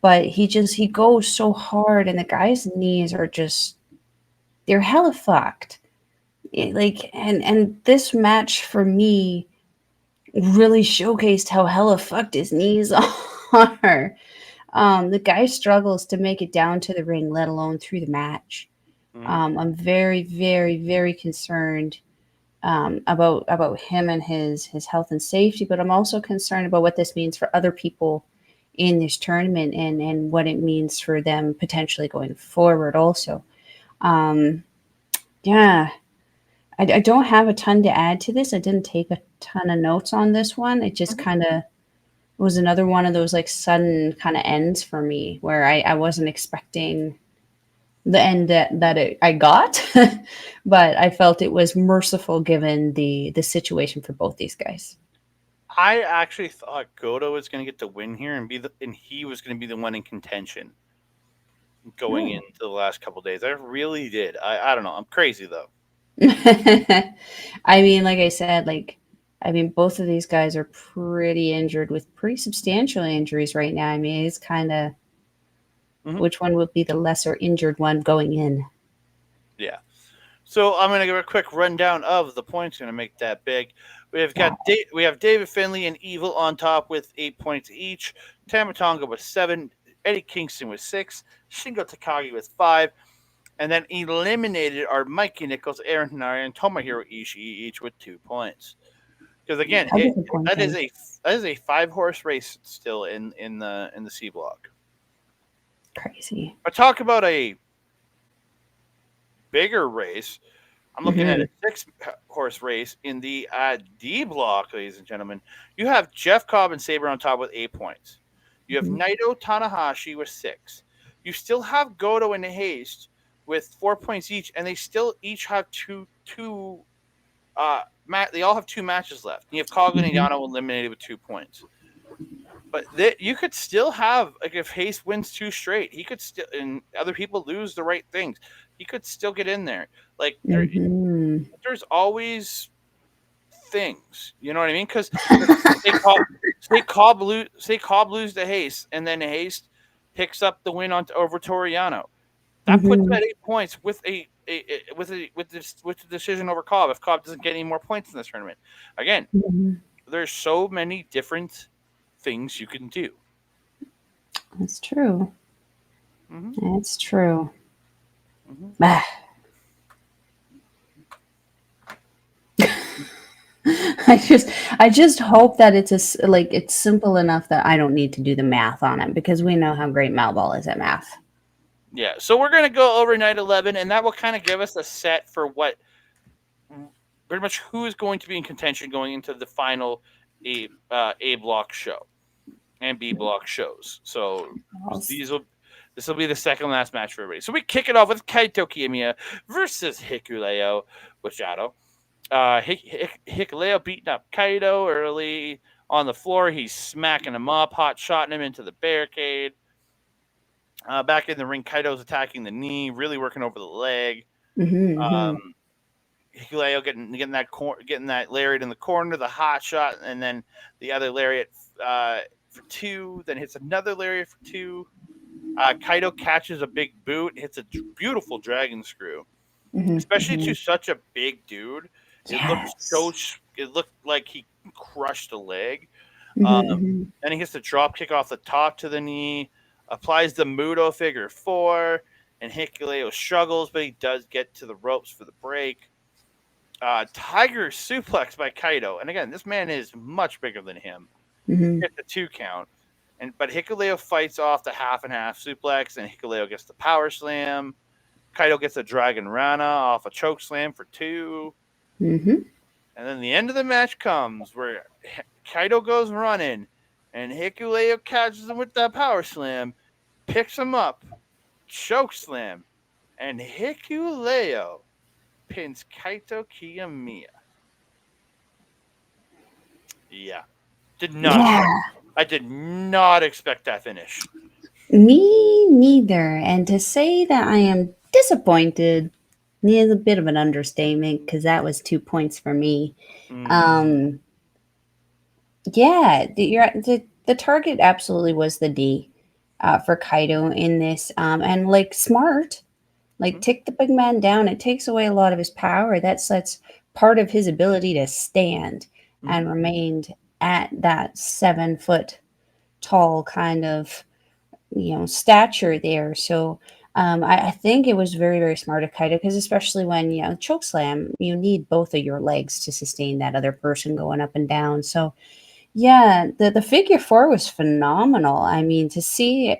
but he goes so hard, and the guy's knees are just they're hella fucked. Like and this match for me really showcased how hella fucked his knees are. The guy struggles to make it down to the ring, let alone through the match. Mm-hmm. I'm very, very, very concerned about him and his health and safety, but I'm also concerned about what this means for other people in this tournament and what it means for them potentially going forward. Also, um, yeah, I don't have a ton to add to this. I didn't take a ton of notes on this one. It just Mm-hmm. kind of was another one of those like sudden kind of ends for me where I wasn't expecting the end I got, but I felt it was merciful given the situation for both these guys. I actually thought Goto was going to get the win here and he was going to be the one in contention going Oh. into the last couple days. I really did. I don't know. I'm crazy though. I mean, like I said, I mean, both of these guys are pretty injured with pretty substantial injuries right now. I mean, it's kind of Mm-hmm. which one would be the lesser injured one going in? Yeah. So I'm going to give a quick rundown of the points. Going to make that big. We have David Finley and Evil on top with 8 points each. Tamatonga with 7. Eddie Kingston with 6. Shingo Takagi with 5. And then eliminated are Mikey Nichols, Aaron Henare, and Tomohiro Ishii each with 2 points. Because again, How that is disappointing. a 5 horse race still in the C block. Crazy. I talk about a bigger race. I'm looking at Hmm. a 6 horse race in the D block, ladies and gentlemen. You have Jeff Cobb and Sabre on top with 8 points. You have Hmm. Naito Tanahashi with 6. You still have Goto and Haste with 4 points each, and they still each have two. They all have 2 matches left. You have Cobb and Hmm. Yano eliminated with 2 points. But you could still have like if Haste wins 2 straight, he could still and other people lose the right things. He could still get in there. Like Hmm. there's always things. You know what I mean? Because say Cobb, say Cobb lose to Haste, and then Haste picks up the win on over Toriano. That puts him Hmm. at 8 points with the decision over Cobb. If Cobb doesn't get any more points in this tournament, again, Hmm. there's so many different things you can do. That's true. Mm-hmm, That's true. mm-hmm. Ah. I just hope that like it's simple enough that I don't need to do the math on it because we know how great Malball is at math. Yeah, so we're gonna go over night 11, and that will kind of give us a set for what pretty much who is going to be in contention going into the final A block show and B block shows. So these will this will be the second last match for everybody. So we kick it off with Kaito Kiyomiya versus Hikuleo Machado. Hikuleo beating up Kaito early on the floor. He's smacking him up, hot shotting him into the barricade. Back in the ring, Kaito's attacking the knee, really working over the leg. Hmm. Um, Hikuleo getting that lariat in the corner, the hot shot, and then the other lariat for two. Then hits another lariat for two. Kaito catches a big boot, hits a beautiful dragon screw, Hmm. especially Hmm. to such a big dude. It looked Yes. it looked like he crushed a leg. Um, Hmm. then he gets the drop kick off the top to the knee, applies the Mudo figure four, and Hikuleo struggles, but he does get to the ropes for the break. Tiger suplex by Kaito, and again, this man is much bigger than him. Hmm. Get the 2 count, but Hikuleo fights off the half and half suplex, and Hikuleo gets the power slam. Kaito gets a Dragon Rana off a choke slam for 2. Hmm. And then the end of the match comes where Kaito goes running, and Hikuleo catches him with that power slam, picks him up, choke slam, and Hikuleo pins Kaito Kiyomiya. Yeah, did not expect. Yeah. I did not expect that finish. Me neither. And to say that I am disappointed is a bit of an understatement because that was 2 points for me. Mm-hmm. Um, yeah, the target absolutely was the D for Kaido in this. And like smart, like take the big man down. It takes away a lot of his power. That's part of his ability to stand Mm-hmm. and remained at that 7 foot tall kind of stature there. So I think it was very, very smart of Kaido because especially when choke slam, you need both of your legs to sustain that other person going up and down. So yeah, the figure four was phenomenal. I mean, to see,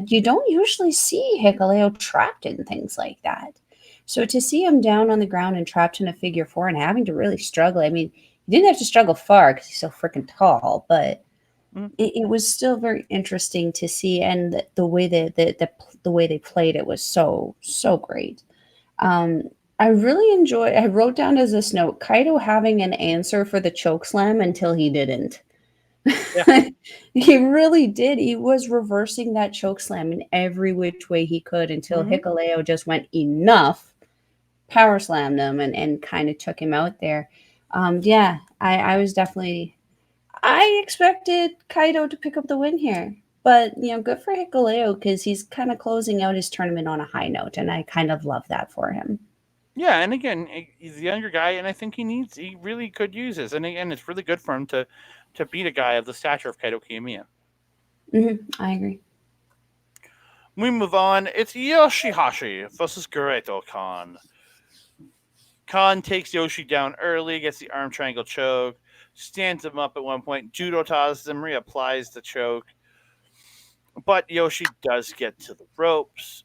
you don't usually see Hikuleo trapped in things like that. So to see him down on the ground and trapped in a figure four and having to really struggle, I mean, he didn't have to struggle far because he's so freaking tall, but Mm-hmm. it was still very interesting to see, and the way the way they played it was so great. Um, I really enjoy. I wrote down as this note Kaido having an answer for the choke slam until he didn't. Yeah. He really did. He was reversing that choke slam in every which way he could until Mm-hmm. Hikuleo just went enough, power slammed him, and kind of took him out there. Yeah, I was definitely. I expected Kaido to pick up the win here, but good for Hikuleo because he's kind of closing out his tournament on a high note, and I kind of love that for him. Yeah, and again, he's a younger guy, and I think he really could use this. And again, it's really good for him to beat a guy of the stature of Kaito Kiyomiya. I agree. We move on. It's Yoshihashi versus Gereto Khan. Khan takes Yoshi down early, gets the arm triangle choke, stands him up at one point, judo tosses him, reapplies the choke. But Yoshi does get to the ropes.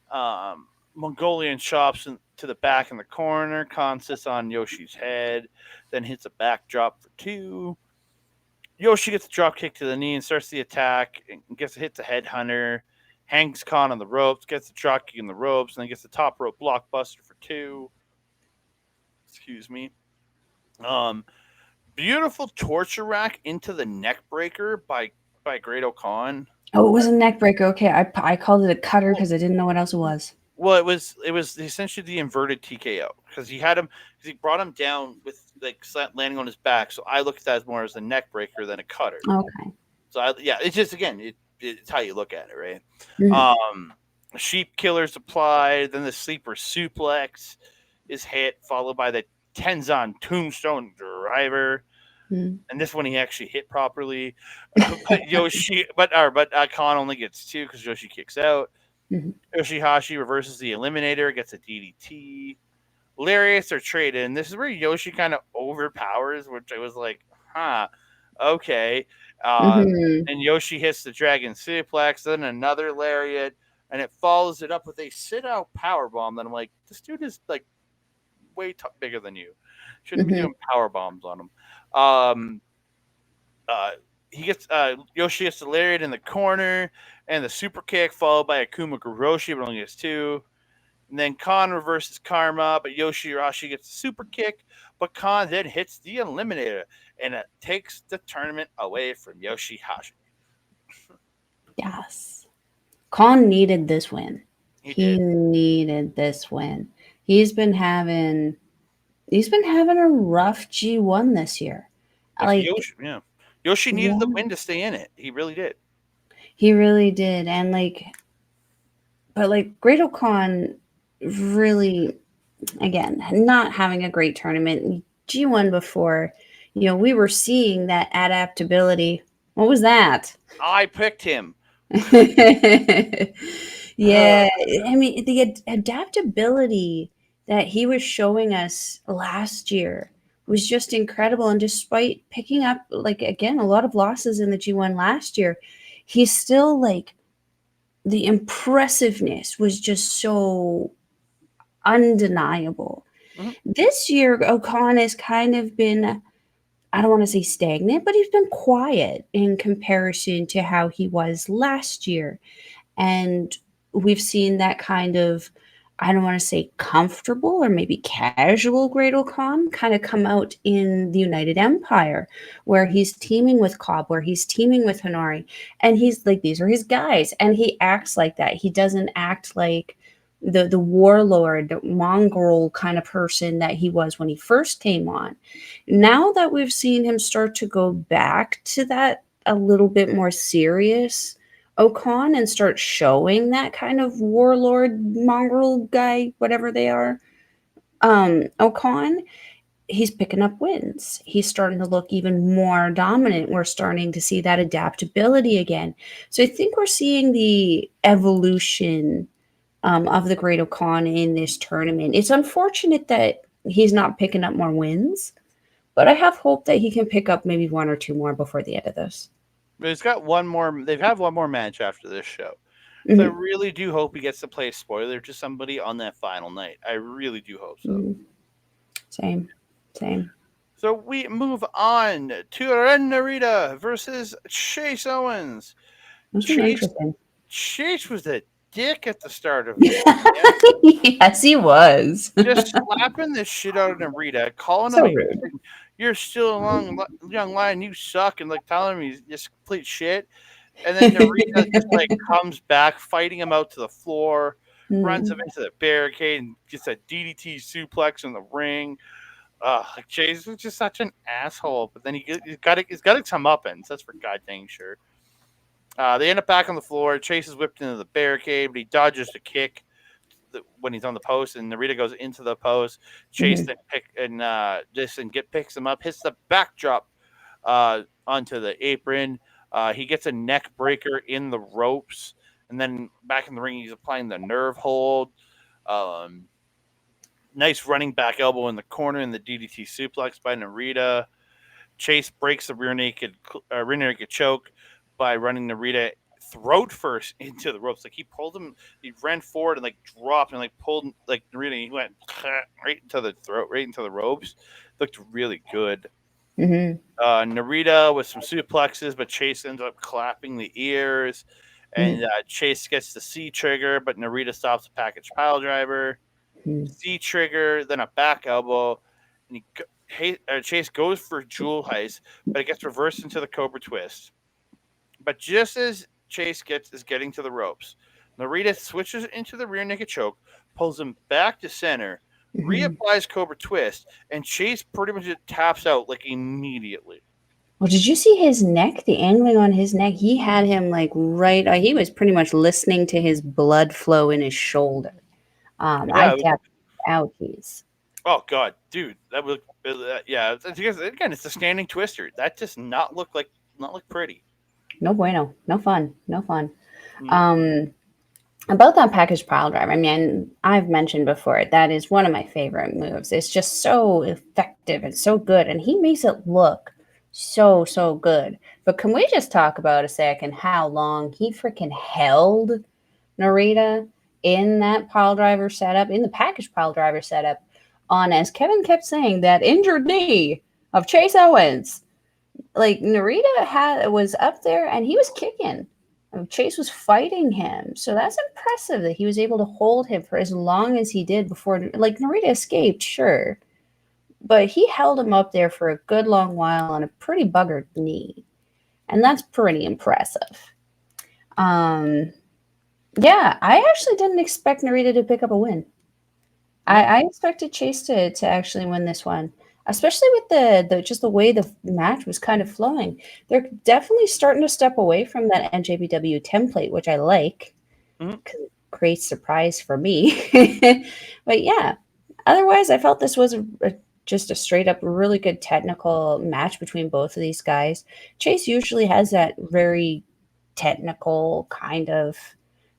Mongolian chops to the back in the corner. Khan sits on Yoshi's head, then hits a backdrop for 2. Yoshi gets a drop kick to the knee and starts the attack. And gets hits a headhunter. Hangs Khan on the ropes, gets the drop kick in the ropes, and then gets the top rope blockbuster for 2. Excuse me. Um, Beautiful torture rack into the neck breaker by Great Khan. Oh, it was a neck breaker. Okay, I called it a cutter Well, because I didn't know what else it was. well, it was essentially the inverted TKO because he had him because he brought him down with like landing on his back. So I looked at that as more as a neck breaker than a cutter. Okay. So yeah, it's just again it's how you look at it, right? Mhm. Um, Sheep killers applied, then the sleeper suplex is hit, followed by the Tenzan tombstone driver. Mhm. And this one he actually hit properly, but Khan only gets 2 because Yoshi kicks out. Mhm. Yoshihashi reverses the Eliminator, gets a DDT. Lariats are traded, and this is where Yoshi kind of overpowers, which I was like, huh, okay. Uh, Mhm. and Yoshi hits the Dragon Suplex, then another Lariat, and it follows it up with a sit-out power bomb. That I'm like, this dude is like way bigger than you. Shouldn't be Mhm. doing power bombs on him. Um, uh, he gets Yoshi gets the lariat in the corner and the super kick followed by Akuma Guroshi, but only gets 2. And then Khan reverses karma, but Yoshihashi gets the super kick, but Khan then hits the eliminator and it takes the tournament away from Yoshihashi. Yes. Khan needed this win. He He did. needed this win. He's been having he's been having a rough G1 this year. Like Like, Yoshi, yeah. Yoshi needed the yeah, win to stay in it. He really did. he really did. And like, but like, Great Khan really, again, not having a great tournament. G1 before, we were seeing that adaptability. What was that? I picked him. Yeah, I mean, the adaptability that he was showing us last year was just incredible. And despite picking up, like, again, a lot of losses in the G1 last year, he's still like the impressiveness was just so undeniable. Mhm. This year, Ocon has kind of been, I don't want to say stagnant, but he's been quiet in comparison to how he was last year. And we've seen that kind of, I don't want to say comfortable or maybe casual Great Ocon kind of come out in the United Empire, where he's teaming with Cobb, where he's teaming with Hanari, and he's like, these are his guys, and he acts like that. He doesn't act like the warlord, mongrel kind of person that he was when he first came on. Now that we've seen him start to go back to that a little bit more serious Ocon and start showing that kind of warlord, mongrel guy, whatever they are, Ocon, he's picking up wins. He's starting to look even more dominant. We're starting to see that adaptability again. So I think we're seeing the evolution of the Great Ocon in this tournament. It's unfortunate that he's not picking up more wins, but I have hope that he can pick up maybe one or two more before the end of this. But he's got one more. They've had one more match after this show, so I Mm-hmm. really do hope he gets to play a spoiler to somebody on that final night. I really do hope so. Mm-hmm. Same, same. So we move on to Ren Narita versus Chase Owens. This was Chase interesting. Chase was a dick at the start of this, man. Yes, he was. Just slapping the shit out of Narita, calling him So a rude. "you're still a young lion, you suck," and like telling him he's just complete shit. And then Narita just like comes back, fighting him out to the floor, runs him Mm. into the barricade, and gets a DDT suplex in the ring. Like Chase was just such an asshole, but then he's got to come up, and that's for god dang sure. They end up back on the floor. Chase is whipped into the barricade, but he dodges the kick when he's on the post, and Narita goes into the post. Chase Mhm. then picks him up, hits the backdrop onto the apron. He gets a neck breaker in the ropes, and then back in the ring, he's applying the nerve hold. Um, Nice running back elbow in the corner and the DDT suplex by Narita. Chase breaks the rear naked choke by running Narita throat first into the ropes. Like he pulled him, he ran forward and like dropped and like pulled like Narita. He went right into the throat, right into the ropes. Looked really good. Mhm. Narita with some suplexes, but Chase ends up clapping the ears. Mhm. And Chase gets the C trigger, but Narita stops the package pile driver. Mhm. C trigger, then a back elbow, and Chase goes for Jewel Heist, but it gets reversed into the Cobra Twist. But just as Chase is getting to the ropes, Narita switches into the rear naked choke, pulls him back to center, Mhm. reapplies Cobra Twist, and Chase pretty much just taps out like immediately. Well, did you see his neck? The angling on his neck. He had him like right. He was pretty much listening to his blood flow in his shoulder. I Yeah. tapped out. He's Oh god, dude, that was yeah. Because again, it's a standing twister. That does not look pretty. no bueno. No fun. No fun. Mm. Um, About that package pile driver, I mean, I've mentioned before that is one of my favorite moves. It's just so effective and so good, and he makes it look so good. But can we just talk about a second how long he freaking held Narita in that pile driver setup, in the package pile driver setup, on, as Kevin kept saying, that injured knee of Chase Owens. Like Narita was up there and he was kicking. Chase was fighting him, so that's impressive that he was able to hold him for as long as he did before. Like Narita escaped, sure, but he held him up there for a good long while on a pretty buggered knee, and that's pretty impressive. Um, yeah, I actually didn't expect Narita to pick up a win. Mm. I expected Chase to actually win this one, especially with the just the way the match was kind of flowing. They're definitely starting to step away from that NJPW template, which I like Mhm. because it creates surprise for me. But yeah, otherwise, I felt this was a just a straight up really good technical match between both of these guys. Chase usually has that very technical kind of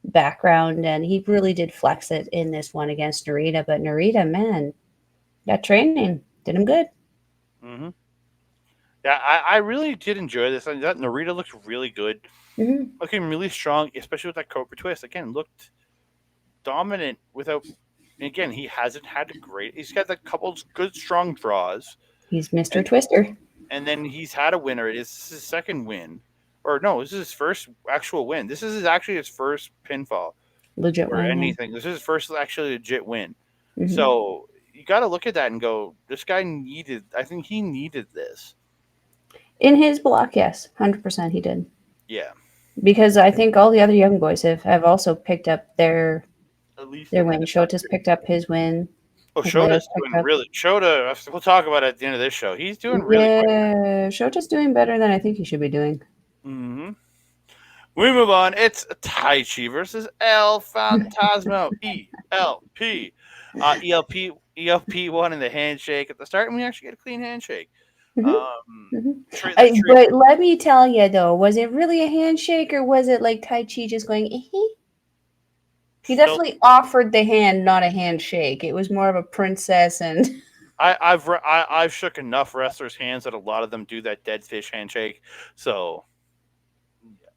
background, and he really did flex it in this one against Narita. But Narita, man, that training did him good. Hmm. Yeah, I really did enjoy this. I mean, that Narita looked really good, Hmm. looking really strong, especially with that Cobra twist. Again, looked dominant without. And again, he hasn't had a great. He's got a couple good strong draws, He's Mr. and Twister. then he's had a winner. It's his second win, or no, this is his first actual win. This is actually his first pinfall Legit or win, yeah. anything. This is his first actually legit win. Hmm. So you got to look at that and go, this guy needed. I think he needed this. In his block, yes, 100% he did. Yeah, Because I think all the other young boys have also picked up at least a their win. win. Shota's picked up his win. Oh, Hikuleu's Shota's picked doing up. really. Shota, we'll talk about it at the end of this show. He's doing really quick. Yeah, Shota's doing better than I think he should be doing. Hmm. We move on. It's Tai Chi versus El Fantasma. ELP. ELP won in the handshake at the start, and we actually get a clean handshake. Hmm. Um, Hmm. the trade. But let me tell you though, was it really a handshake or was it like Tai Chi just going? He Still, definitely offered the hand, not a handshake. It was more of a princess and I've shook enough wrestlers' hands that a lot of them do that dead fish handshake. So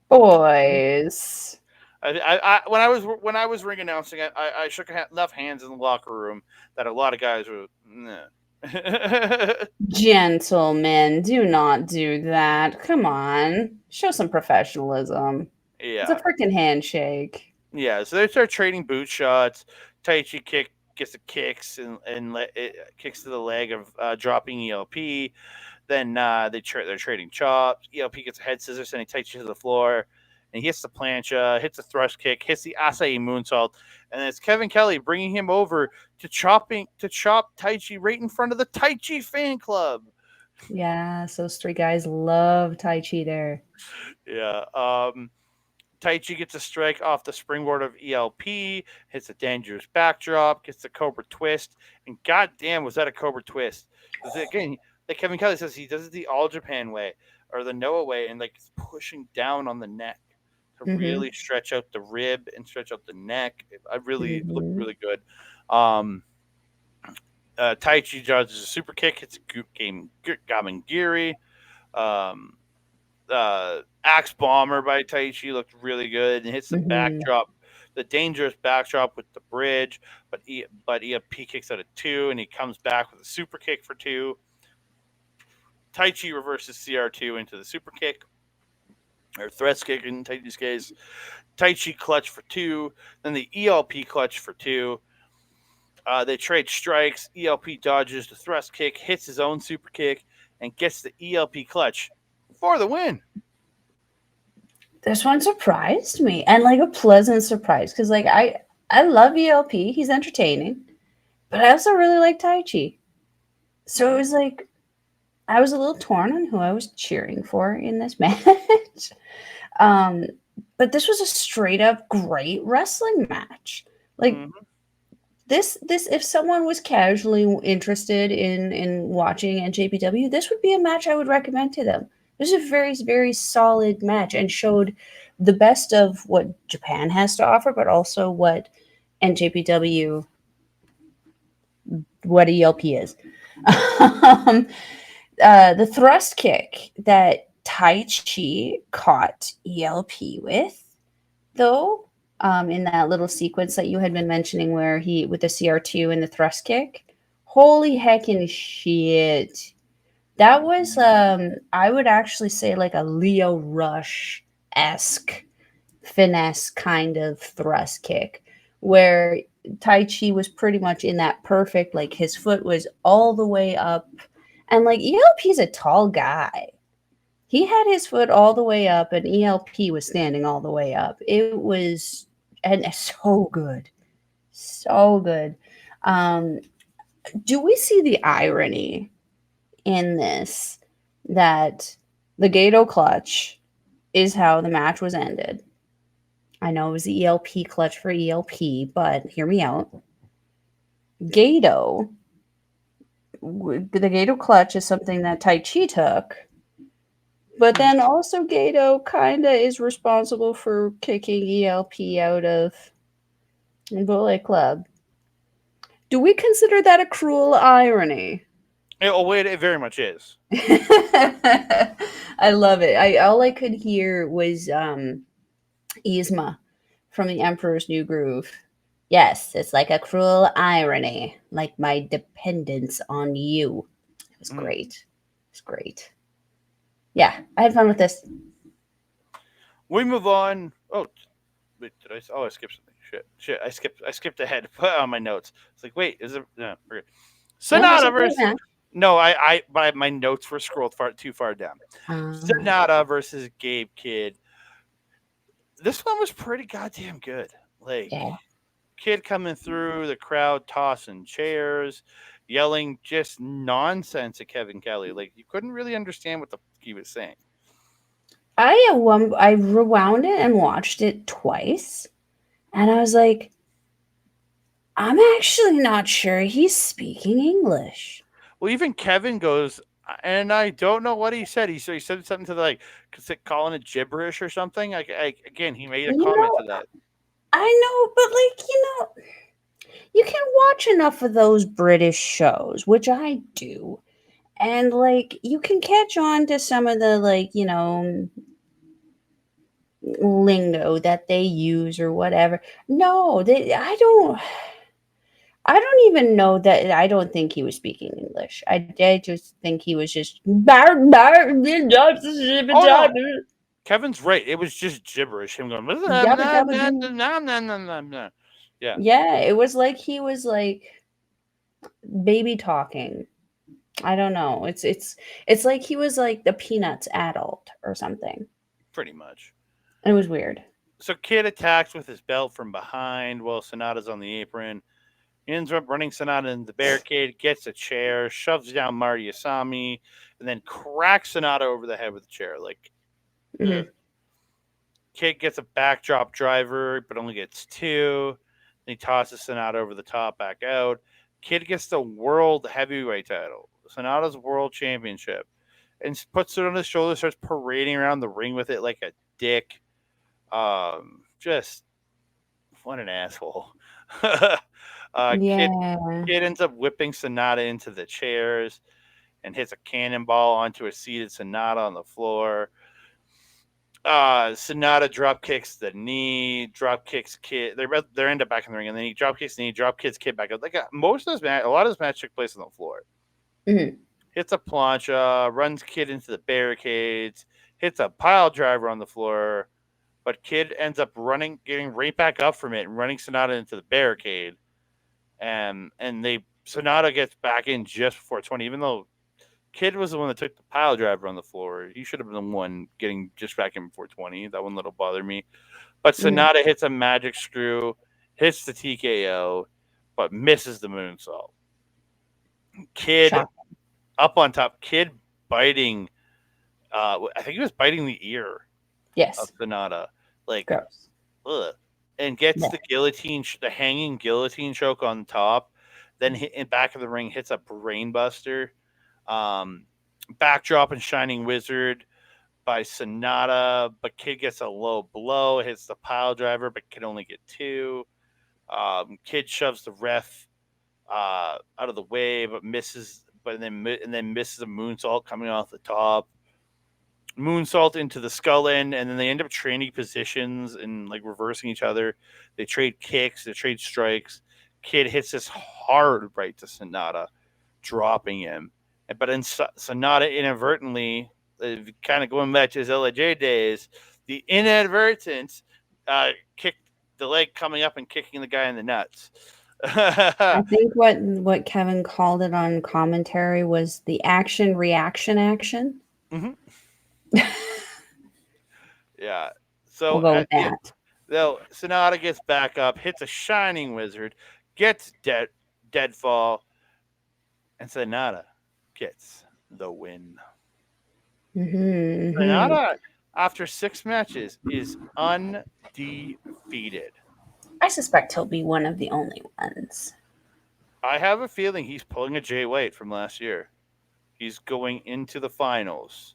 boys. when I was ring announcing, I shook enough hands in the locker room that a lot of guys were. Nah. Gentlemen, do not do that. Come on. Show some professionalism. It's a Yeah, freaking handshake. yeah. So they start trading boot shots. Taichi gets the kicks and it kicks to the leg of dropping ELP. Then they're trading chops. ELP gets a head scissors, sending Taichi to the floor. And he hits the plancha, hits a thrust kick, hits the Asai moonsault, and then it's Kevin Kelly bringing him over to chop Taichi right in front of the Taichi fan club. Yeah, those three guys love Tai Chi there. Yeah. Taichi gets a strike off the springboard of ELP, hits a dangerous backdrop, gets the Cobra twist, and goddamn, was that a Cobra twist? Because again, like Kevin Kelly says, he does it the All Japan way or the Noah way, and like pushing down on the neck to Mm-hmm. really stretch out the rib and stretch out the neck. I really looked Mm-hmm. really good. Um, Taichi dodges a super kick, hits a game Gamengiri. Um, Axe Bomber by Taichi looked really good and hits the Mm-hmm. backdrop, the dangerous backdrop with the bridge. But EFP kicks out at two, and he comes back with a super kick for two. Taichi reverses CR2 into the super kick or thrust kick in Taichi's case. Taichi clutch for two, then the ELP clutch for two. They trade strikes. ELP dodges the thrust kick, hits his own super kick, and gets the ELP clutch for the win. This one surprised me, and like a pleasant surprise because like I love ELP. He's entertaining, but I also really like Tai Chi. So it Mm-hmm. was like I was a little torn on who I was cheering for in this match. um, but this was a straight up great wrestling match. Like Mm-hmm. this if someone was casually interested in watching NJPW, this would be a match I would recommend to them. This is a very solid match and showed the best of what Japan has to offer, but also what NJPW, what ELP is. um, the thrust kick that Tai Chi caught ELP with, though, in that little sequence that you had been mentioning where he with the CR2 and the thrust kick. Holy heckin' shit. That was I would actually say like a Leo Rush esque finesse kind of thrust kick where Tai Chi was pretty much in that perfect, like his foot was all the way up. And like ELP's a tall guy. He had his foot all the way up, and ELP was standing all the way up. It was and so good, so good. Um, do we see the irony in this that the Gato clutch is how the match was ended? I know it was the ELP clutch for ELP, but hear me out. Gato the Gato clutch is something that Tai Chi took, but then also Gato kind of is responsible for kicking ELP out of Bullet Club. Do we consider that a cruel irony? Oh, wait, it very much is. I love it. I all I could hear was Yzma from The Emperor's New Groove. Yes, it's like a cruel irony, like my dependence on you. It was Mm. great. It's great. Yeah, I had fun with this. We move on. Oh, wait, did I? Oh, I skipped something. Shit. I skipped ahead. Put on my notes. It's like, wait, is it? No, forget. No, that's Sonata okay, versus. man. No, my notes were scrolled too far down. Sonata versus Gabe Kid. This one was pretty goddamn good. Like, Yeah. Kid coming through the crowd, tossing chairs, yelling just nonsense at Kevin Kelly. Like, you couldn't really understand what the he was saying. I rewound it and watched it twice, and I was like, I'm actually not sure he's speaking English. Well, even Kevin goes, and I don't know what he said. He said something to the, like, calling it gibberish or something. Again, he made a You comment know, to that. I know, but like, you can watch enough of those British shows, which I do, and like, you can catch on to some of the like, lingo that they use or whatever. No, I don't even know that. I don't think he was speaking English. I just think he was just Oh no, Kevin's right. It was just gibberish. Him going, yabba dabba do. yeah, Yeah, it was like he was like baby talking. I don't know. It's like he was like the Peanuts adult or something. pretty much. It was weird. So Kid attacks with his belt from behind while Sonata's on the apron. He ends up running Sonata into the barricade, gets a chair, shoves down Marty Asami, and then cracks Sonata over the head with a chair. Like, ugh. Hmm. Kid gets a backdrop driver, but only gets two. Then he tosses Sonata over the top, back out. Kid gets the world heavyweight title, Sonata's world championship, and puts it on his shoulder, starts parading around the ring with it like a dick. Just what an asshole. uh, kid Yeah. Kid ends up whipping Sonata into the chairs and hits a cannonball onto a seated Sonata on the floor. Sonata drop kicks the knee, drop kicks Kid. They're end up back in the ring, and then he drop kicks the knee, drop kicks Kid back up. Like, most of this match, a lot of this match took place on the floor. Hmm. Hits a plancha, runs Kid into the barricades, hits a pile driver on the floor, but Kid ends up getting right back up from it and running Sonata into the barricade. And they Sonata gets back in just before 20, even though Kid was the one that took the pile driver on the floor. He should have been the one getting just back in before 20. That one little bothered me. But Hmm. Sonata hits a magic screw, hits the TKO, but misses the moonsault. Kid Shock. up on top. Kid biting. I think he was biting the ear of Yes. Sonata. Like, Gross. ugh. And gets Yeah. the the hanging guillotine choke on top. Then in back of the ring hits a brainbuster. Um, Backdrop and Shining Wizard by Sonata, but Kid gets a low blow, hits the pile driver, but can only get two. Kid shoves the ref out of the way, but misses, and then misses a moonsault coming off the top. Moonsault into the skull end, and then they end up trading positions and like reversing each other. They trade kicks, they trade strikes. Kid hits this hard right to Sonata, dropping him. But then Sonata inadvertently, kind of going back to his LAJ days, the inadvertent kicked the leg coming up and kicking the guy in the nuts. I think what Kevin called it on commentary was the action reaction action. Mhm. Yeah. We'll So go with that. though Sonata gets back up, hits a shining wizard, gets deadfall, and Sonata gets the win. Hmm. Hmm. Sonata, after 6 matches, is undefeated. I suspect he'll be one of the only ones. I have a feeling he's pulling a Jay White from last year. He's going into the finals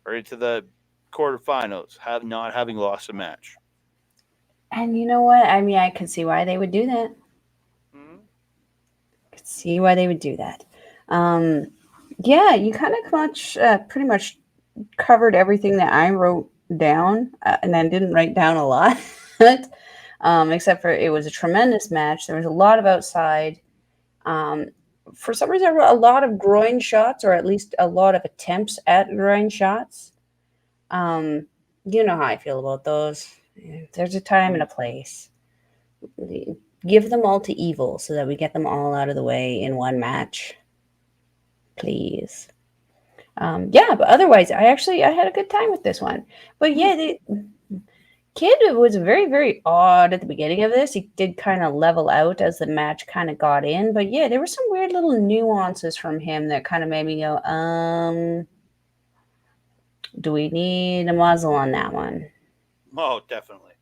or into the quarterfinals, have not having lost a match. And you know what? I mean, I could see why they would do that. Mhm. Could see why they would do that. Um, yeah, you kind of pretty much covered everything that I wrote down, and I didn't write down a lot, except for it was a tremendous match. There was a lot of outside. Um, for some reason, I wrote a lot of groin shots, or at least a lot of attempts at groin shots. Um, you know how I feel about those. There's a time and a place. Give them all to evil so that we get them all out of the way in one match, please. Yeah, but otherwise, I had a good time with this one. But yeah, the kid was very odd at the beginning of this. He did kind of level out as the match kind of got in, but yeah, there were some weird little nuances from him that kind of made me go, do we need a muzzle on that one? Oh, definitely.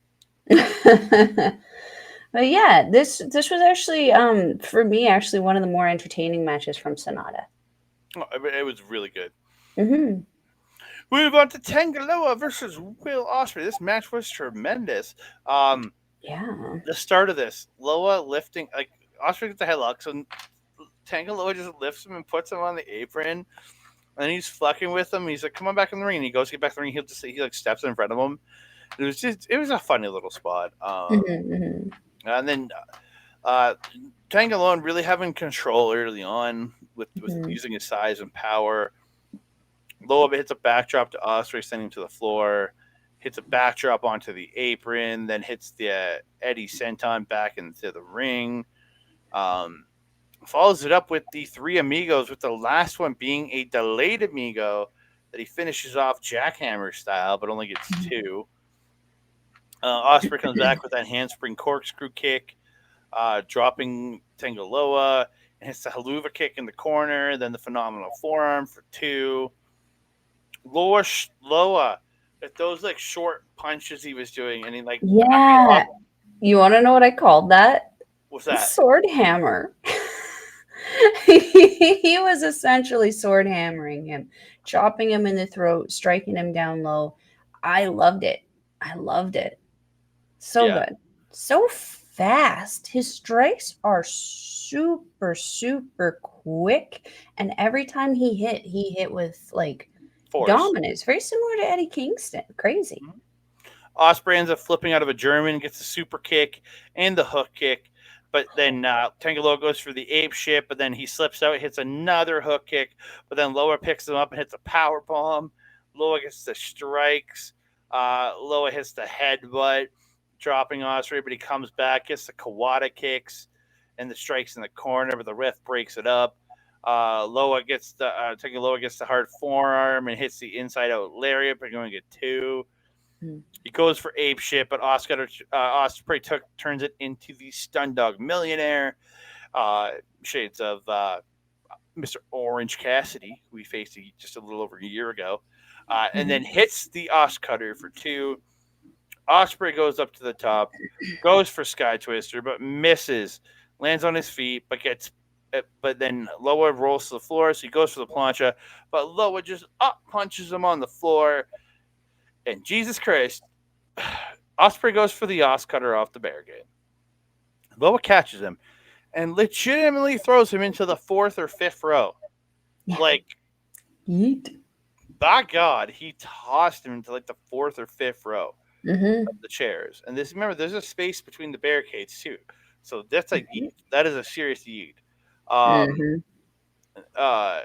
But yeah, this was actually for me actually one of the more entertaining matches from Sonata. Oh, it was really good. Hmm. We move on to Tangaloa versus Will Ospreay. This match was tremendous. Um, Yeah. the start of this, Loa lifting like Ospreay gets the headlock, so Tangaloa just lifts him and puts him on the apron, and he's fucking with him. He's like, "Come on back in the ring." And he goes to get back in the ring. He like steps in front of him. It was a funny little spot. Hmm. And then uh, Tangaloa really having control early on with Hmm. using his size and power. Loa hits a backdrop to Osprey, sending him to the floor. Hits a backdrop onto the apron, then hits the Eddie Senton back into the ring. Um, Follows it up with the three amigos, with the last one being a delayed amigo that he finishes off jackhammer style, but only gets two. Osprey comes back with that handspring corkscrew kick, dropping Tangaloa, and hits the haluva kick in the corner, then the phenomenal forearm for two. Loa, at those like short punches he was doing, and he like backing Yeah. off. You want to know what I called that? What's that? Sword hammer. He was essentially sword hammering him, chopping him in the throat, striking him down low. I loved it. I loved it. So Yeah, good. So fast. His strikes are super quick. And every time he hit with like force. dominance. Very similar to Eddie Kingston. Crazy. Osprey ends up flipping out of a German, gets a super kick and the hook kick. But then Tangaloa goes for the ape shit, but then he slips out, hits another hook kick. But then Loa picks him up and hits a power bomb. Loa gets the strikes. Loa hits the headbutt, dropping Osprey, but he comes back, gets the Kawada kicks and the strikes in the corner, but the ref breaks it up. Tangaloa gets the hard forearm and hits the inside out lariat, but going to get two. Mm. He goes for ape shit, but Osprey turns it into the Stun Dog Millionaire. Uh, Shades of Mr. Orange Cassidy, who we faced just a little over a year ago, and then hits the Os Cutter for two. Osprey goes up to the top, goes for Sky Twister, but misses. Lands on his feet, but then Loa rolls to the floor, so he goes for the plancha, but Loa just up punches him on the floor. And Jesus Christ, Osprey goes for the Os Cutter off the barricade. Loa catches him and legitimately throws him into the fourth or fifth row. Yeah. Like, Yeet. by God, he tossed him into like the fourth or fifth row Mm-hmm. of the chairs. And remember, there's a space between the barricades too. So that's a yeet. That is a serious yeet. Um, Mm-hmm. uh,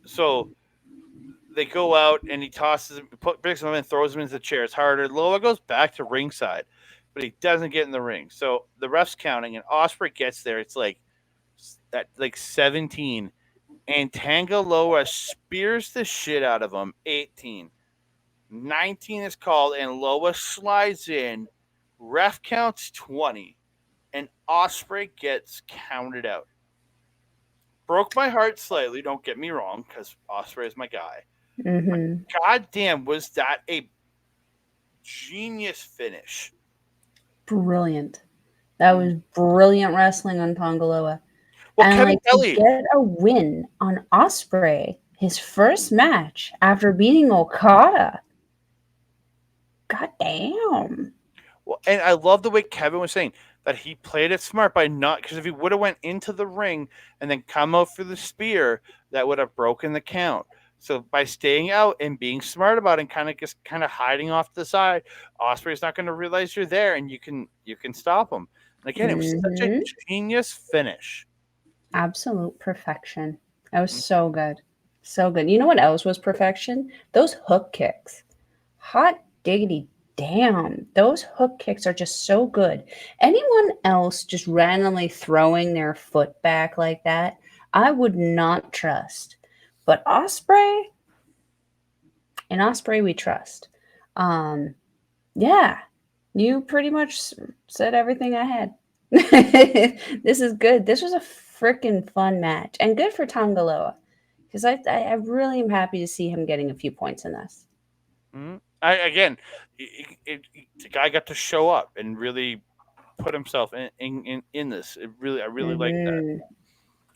so they go out and he tosses him, picks him up and throws him into the chairs harder. Loa goes back to ringside, but he doesn't get in the ring. So the ref's counting, and Osprey gets there. It's like at like 17, and Tangaloa spears the shit out of him. 18, 19 is called, and Loa slides in. Ref counts 20, and Osprey gets counted out. Broke my heart slightly. Don't get me wrong, because Osprey is my guy. But Mm-hmm. goddamn, was that a genius finish? Brilliant. That was brilliant wrestling on Tongaloa. Well, And Kevin like to Kelly. get a win on Osprey, his first match after beating Okada. God damn. Well, and I love the way Kevin was saying that he played it smart by not, because if he would have went into the ring and then come out for the spear, that would have broken the count. So by staying out and being smart about it and kind of hiding off to the side, Osprey's not going to realize you're there, and you can stop him. And again, it was such a Hmm. genius finish. Absolute perfection. That was so good. So good. You know what else was perfection? Those hook kicks. Hot diggity damn. Those hook kicks are just so good. Anyone else just randomly throwing their foot back like that, I would not trust. But Osprey, in Osprey we trust. Um, yeah, you pretty much said everything I had. This is good. This was a freaking fun match and good for Tongaloa because I really am happy to see him getting a few points in this. I again, the guy got to show up and really put himself in this. I really like that.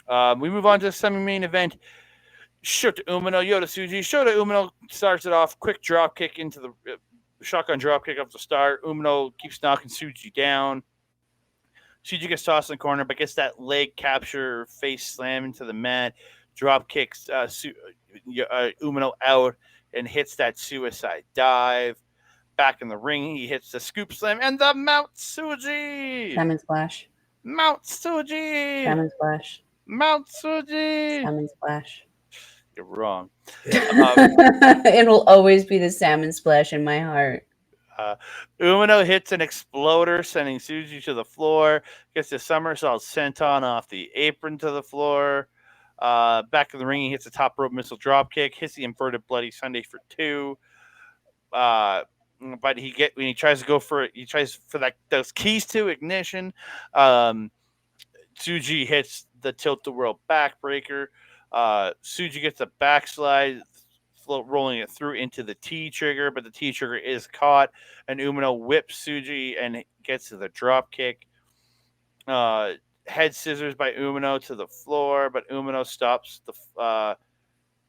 Hmm. We move on to the semi-main event. Shota Umino, Yota Tsuji. Shota Umino starts it off. Quick drop kick into the shotgun drop kick up the start. Umino keeps knocking Tsuji down. Tsuji gets tossed in the corner, but gets that leg capture, face slam into the mat. Drop kicks Umino out and hits that suicide dive. Back in the ring, he hits the scoop slam and the Mount Tsuji. Salmon splash. Mount Tsuji. Salmon splash. Mount Tsuji. Salmon splash. You're wrong. Uh, It'll always be the salmon splash in my heart. Uh, Umino hits an exploder, sending Suji to the floor. Gets the somersault senton off the apron to the floor. Back in the ring, he hits a top rope missile drop kick. Hits the inverted bloody Sunday for two. Uh, but when he tries to go for it, he tries for that those keys to ignition. Um, Suji hits the tilt the world backbreaker. Suji gets a backslide, rolling it through into the T trigger, but the T trigger is caught, and Umino whips Suji and gets to the drop kick. Uh, Head scissors by Umino to the floor, but Umino stops the.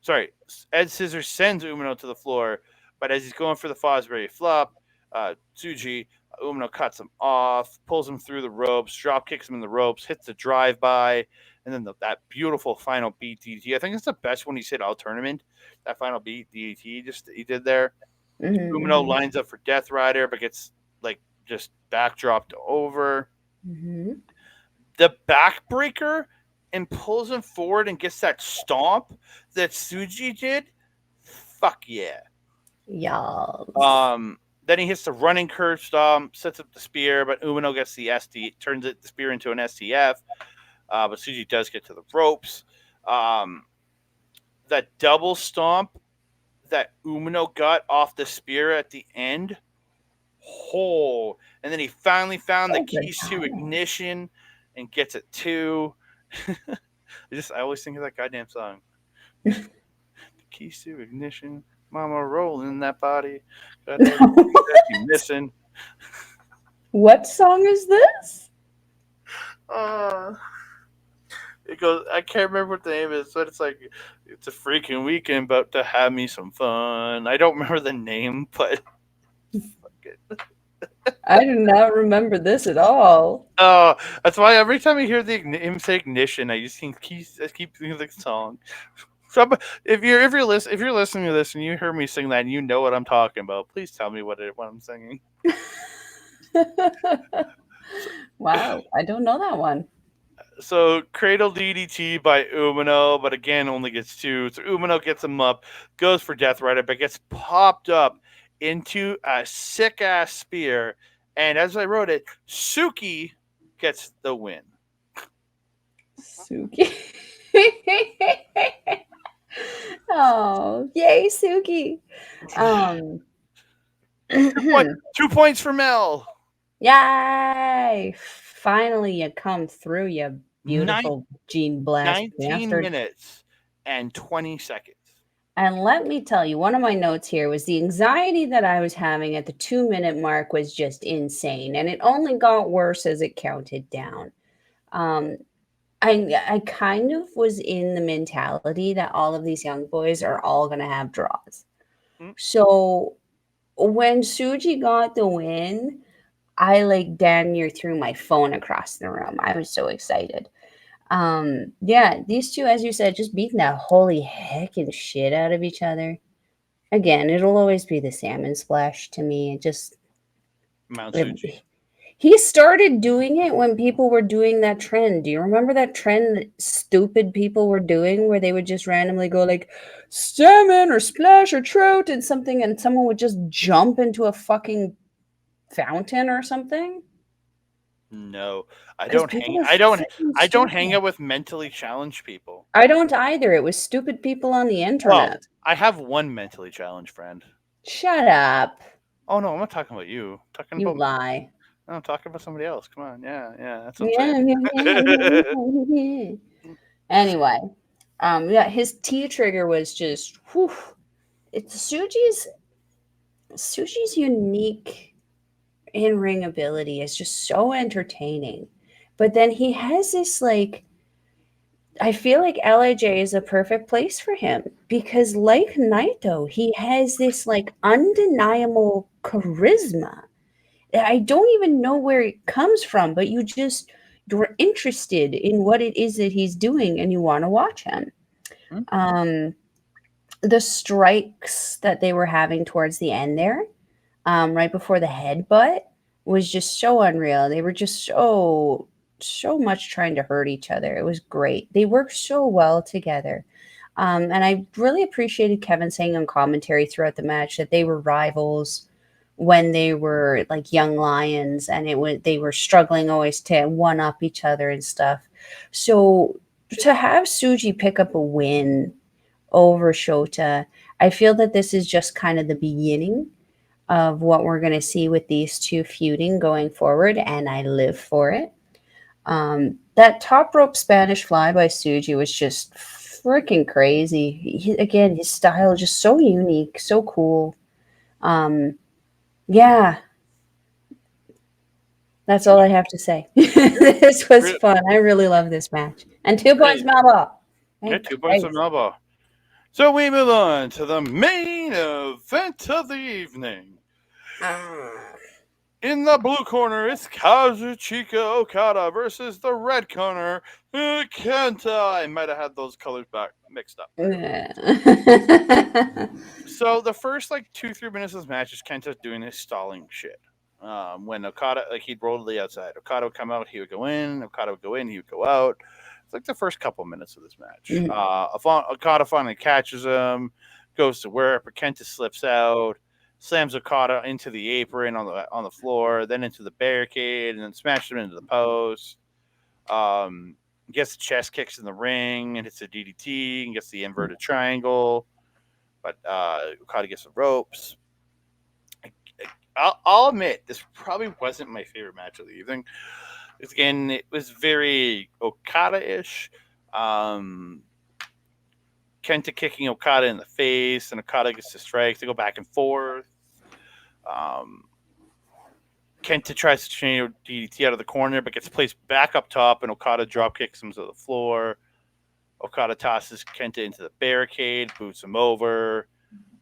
Sorry, Ed Scissors sends Umino to the floor, but as he's going for the Fosbury flop, Tsuji Umino cuts him off, pulls him through the ropes, drop kicks him in the ropes, hits the drive by, and then that beautiful final beat DDT. I think it's the best one he's hit all tournament. That final beat DDT he did there. Umino Hmm. lines up for Death Rider, but gets like just backdropped over. Hmm. The backbreaker and pulls him forward and gets that stomp that Suji did. Fuck yeah. Yes. Then he hits the running curve stomp, sets up the spear, but Umino gets the SD, turns the spear into an STF. But Suji does get to the ropes. Um, that double stomp that Umino got off the spear at the end. Oh, and then he finally found the So good keys to timing. ignition and gets it too. I always think of that goddamn song. The keys to ignition, mama rolling that body, got everything that you missing. What song is this? Uh, it goes. I can't remember what the name is, but it's like it's a freaking weekend, about to have me some fun. I don't remember the name, but fuck it. I do not remember this at all. Oh, that's why every time I hear him say ignition, I keep thinking of the song. So, if you're listening to this and you hear me sing that and you know what I'm talking about, please tell me what I'm singing. So, Wow, I don't know that one. so Cradle DDT by Umino, but again only gets two. So Umino gets him up, goes for Death Rider, but gets popped up into a sick ass spear. And as I wrote it, Suki gets the win. Suki. Oh, yay, Suki. Um, 2 points for Mel. yay! Finally, you come through, you Nine, beautiful Gene Blast 19 bastard. minutes and 20 seconds. And let me tell you, one of my notes here was the anxiety that I was having at the 2 minute mark was just insane. And it only got worse as it counted down. Um, I kind of was in the mentality that all of these young boys are all going to have draws. Mm, So when Suji got the win, I like damn near threw my phone across the room. I was so excited. Yeah, these two, as you said, just beating the holy heckin' shit out of each other. Again, it'll always be the salmon splash to me. It just Mount Suji. it, he started doing it when people were doing that trend. Do you remember that trend that stupid people were doing where they would just randomly go like salmon or splash or trout and something and someone would just jump into a fucking fountain or something? No, Because people are freaking I don't hang stupid. out with mentally challenged people. I don't either. It was stupid people on the Well, internet. I have one mentally challenged friend. Shut up. Oh no, I'm not talking about you. I'm talking You about lie. no, I'm talking about somebody else. Come on, yeah, yeah, that's what I'm Yeah, saying. yeah, yeah, yeah, yeah, yeah. Anyway, yeah, his T trigger was just whew. It's Suji's unique in ring ability is just so entertaining. But then he has this like I feel like Lij is a perfect place for him because like Naito, he has this like undeniable charisma. I don't even know where it comes from, but you're interested in what it is that he's doing and you want to watch him. Hmm? Um, the strikes that they were having towards the end there, right before the headbutt, was just so unreal. They were just so much trying to hurt each other. It was great. They worked so well together. And I really appreciated Kevin saying on commentary throughout the match that they were rivals when they were like young lions and they were struggling always to one up each other and stuff. So to have Suji pick up a win over Shota, I feel that this is just kind of the beginning of what we're going to see with these two feuding going forward, and I live for it. That top rope Spanish fly by Suji was just freaking crazy. Again, his style just so unique, so cool. Um, yeah, that's all I have to say. This was Really, fun. I really love this match. And 2 points, really, Melba. yeah, Thank 2 points on Christ. Melba. So we move on to the main event of the evening. In the blue corner, it's Kazuchika Okada versus the red corner, Kenta. I might have had those colors back mixed up. So the first like 2-3 minutes of this match is Kenta doing his stalling shit. When Okada like he'd roll to the outside, Okada would come out, he would go in. Okada would go in, he would go out. It's like the first couple minutes of this match. Okada finally catches him, goes to work, but Kenta slips out, slams Okada into the apron on the floor, then into the barricade, and then smashes him into the post. Um, Gets the chest kicks in the ring and hits a DDT and gets the inverted triangle. But Okada gets the ropes. I'll admit this probably wasn't my favorite match of the evening. Again, it was very Okada-ish. Um, Kenta kicking Okada in the face, and Okada gets the strikes. They go back and forth. Um, Kenta tries to chain DDT out of the corner, but gets placed back up top, and Okada drop kicks him to the floor. Okada tosses Kenta into the barricade, boots him over.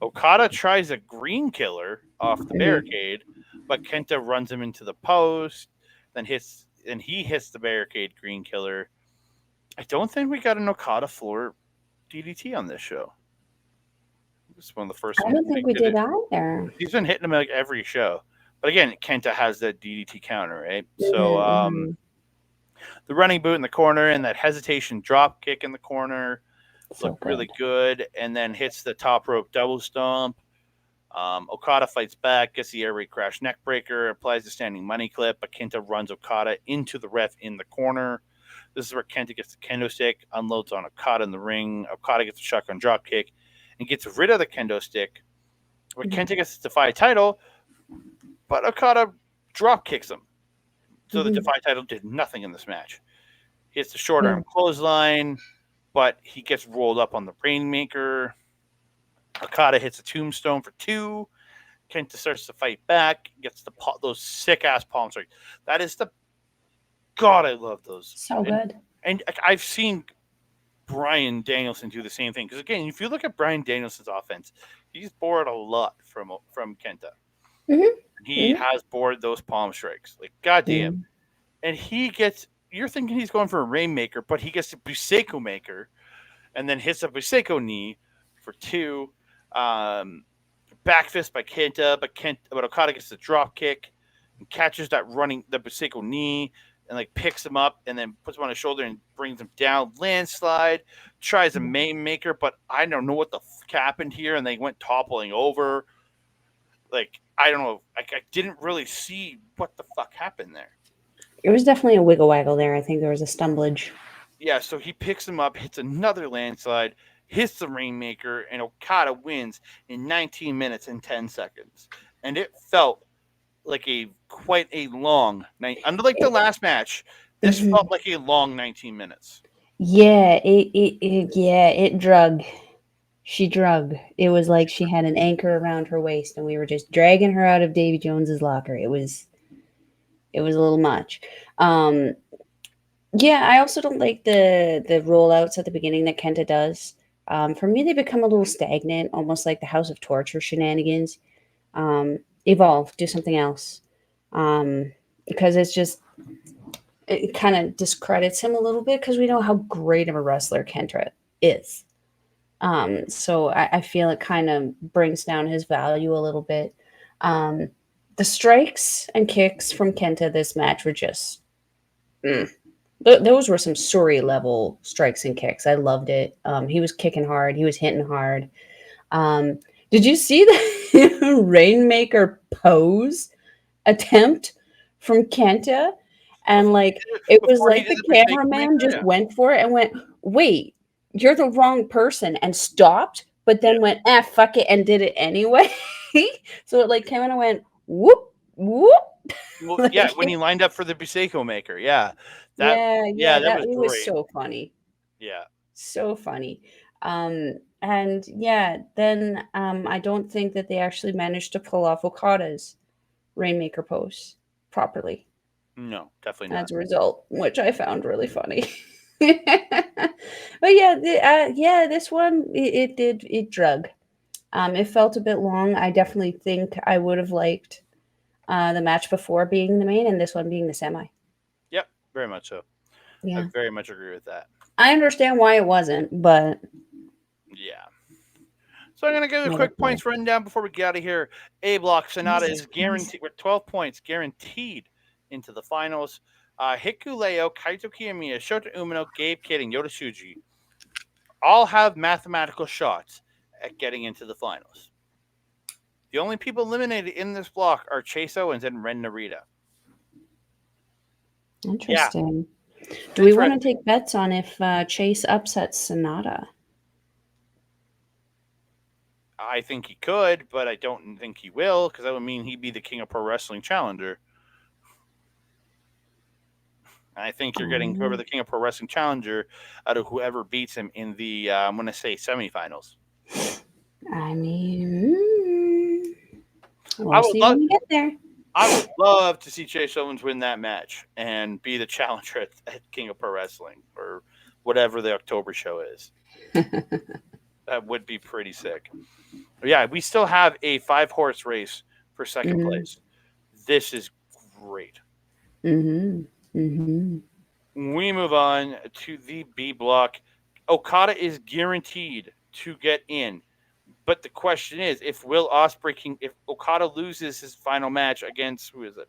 Okada tries a green killer off the barricade, but Kenta runs him into the post, then he hits the barricade green killer. I don't think we got an Okada floor DDT on this show. This is one of the first I ones don't I think think we did did it. either. He's been hitting him like every show. But again, Kenta has that DDT counter, right? So Mm-hmm. the running boot in the corner and that hesitation drop kick in the corner So looked really good. good, and then hits the top rope double stomp. Okada fights back, gets the air raid crash neck breaker, applies the standing money clip, but Kenta runs Okada into the ref in the corner. This is where Kenta gets the kendo stick, unloads on Okada in the ring. Okada gets a shotgun drop kick and gets rid of the kendo stick. Where Mm-hmm. Kenta gets the Defy title, but Okada drop kicks him. So the Mm-hmm. Defy title did nothing in this match. He hits the short Yeah. arm clothesline, but he gets rolled up on the Rainmaker. Okada hits a tombstone for 2. Kenta starts to fight back, gets those sick ass palm strikes. That is the God. I love those. So And good. I've seen Brian Danielson do the same thing. Because again, if you look at Brian Danielson's offense, he's borrowed a lot from Kenta. Mm-hmm. He has borrowed those palm strikes. Like goddamn. Mm-hmm. And he gets. You're thinking he's going for a Rainmaker, but he gets a Buseiku Maker, and then hits a Buseiku knee for 2. Back fist by Kenta, but Okada gets the drop kick and catches the Buseiku knee, and like picks him up and then puts him on his shoulder and brings him down. Landslide, tries a Maker, but I don't know what the fuck happened here, and they went toppling over. Like I don't know, I didn't really see what the fuck happened there. It was definitely a wiggle waggle there. I think there was a stumblage. Yeah, so he picks him up, hits another landslide, hits the Rainmaker, and Okada wins in 19 minutes and 10 seconds. And it felt like quite a long night. Unlike the last match, this Mhm. felt like a long 19 minutes. Yeah, it drug. She drug. It was like she had an anchor around her waist, and we were just dragging her out of Davy Jones's locker. It was a little much. Um, yeah, I also don't like the rollouts at the beginning that Kenta does. For me, they become a little stagnant, almost like the House of Torture shenanigans. Evolve, do something else, because it kind of discredits him a little bit because we know how great of a wrestler Kenta is. So I feel it kind of brings down his value a little bit. Um, the strikes and kicks from Kenta this match were just mm. Those were some Suri level strikes and kicks. I loved it. He was kicking hard. He was hitting hard. Um, did you see the Rainmaker pose attempt from Kenta? And Before like it was before he like did the the mistake cameraman maker, just yeah. went for it and went, "Wait, you're the wrong person," and stopped, but Yeah. then went, "Ah, fuck it," and did it anyway. So it like came in and went whoop whoop. Well, yeah, Like when he lined up for the Buseiku Maker, yeah. That yeah, yeah, yeah, that that was it was great. so funny. Yeah. So funny. And yeah, then I don't think that they actually managed to pull off Okada's Rainmaker pose properly No, definitely not. as a result, which I found really funny. But yeah, yeah, this one it drug. It felt a bit long. I definitely think I would have liked the match before being the main and this one being the semi. Yep, very much so. I Yeah, very much agree with that. I understand why it wasn't, but Yeah. So I'm gonna give a made up quick my points rundown before we get out of here. A block Sonata Jesus is Christ. guaranteed with 12 points, guaranteed into the finals. Hikuleo, Kaito Kiyomiya, Shota Umino, Gabe Kidd, and Yoda Shuji all have mathematical shots at getting into the finals. The only people eliminated in this block are Chase Owens and Ren Narita. Yeah, Interesting. it's Do we want to interesting. take bets on if Chase upsets Sonata? I think he could, but I don't think he will because that would mean he'd be the King of Pro Wrestling challenger. I think you're getting whoever Um, the King of Pro Wrestling challenger out of whoever beats him in the I'm going to say semifinals. I mean, I we'll would see love when we get there. I would love to see Chase Owens win that match and be the challenger at King of Pro Wrestling or whatever the October show is. That would be pretty sick. But yeah, we still have a 5-horse race for second Mm-hmm. place. This is great. Mm-hmm. Mm-hmm. We move on to the B block. Okada is guaranteed to get in. But the question is, if Okada loses his final match against who is it?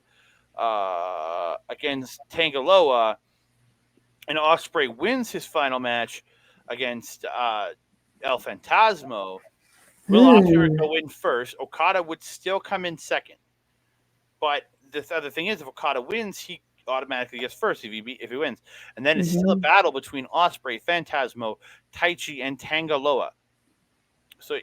Against Tangaloa, and Osprey wins his final match against El Fantasmo, Will Osprey would Hmm. go in first. Okada would still come in second. But the other thing is, if Okada wins, he automatically gets first if he wins, and then it's still a Mm-hmm. battle between Osprey, Phantasmo, Taichi, and Tangaloa. So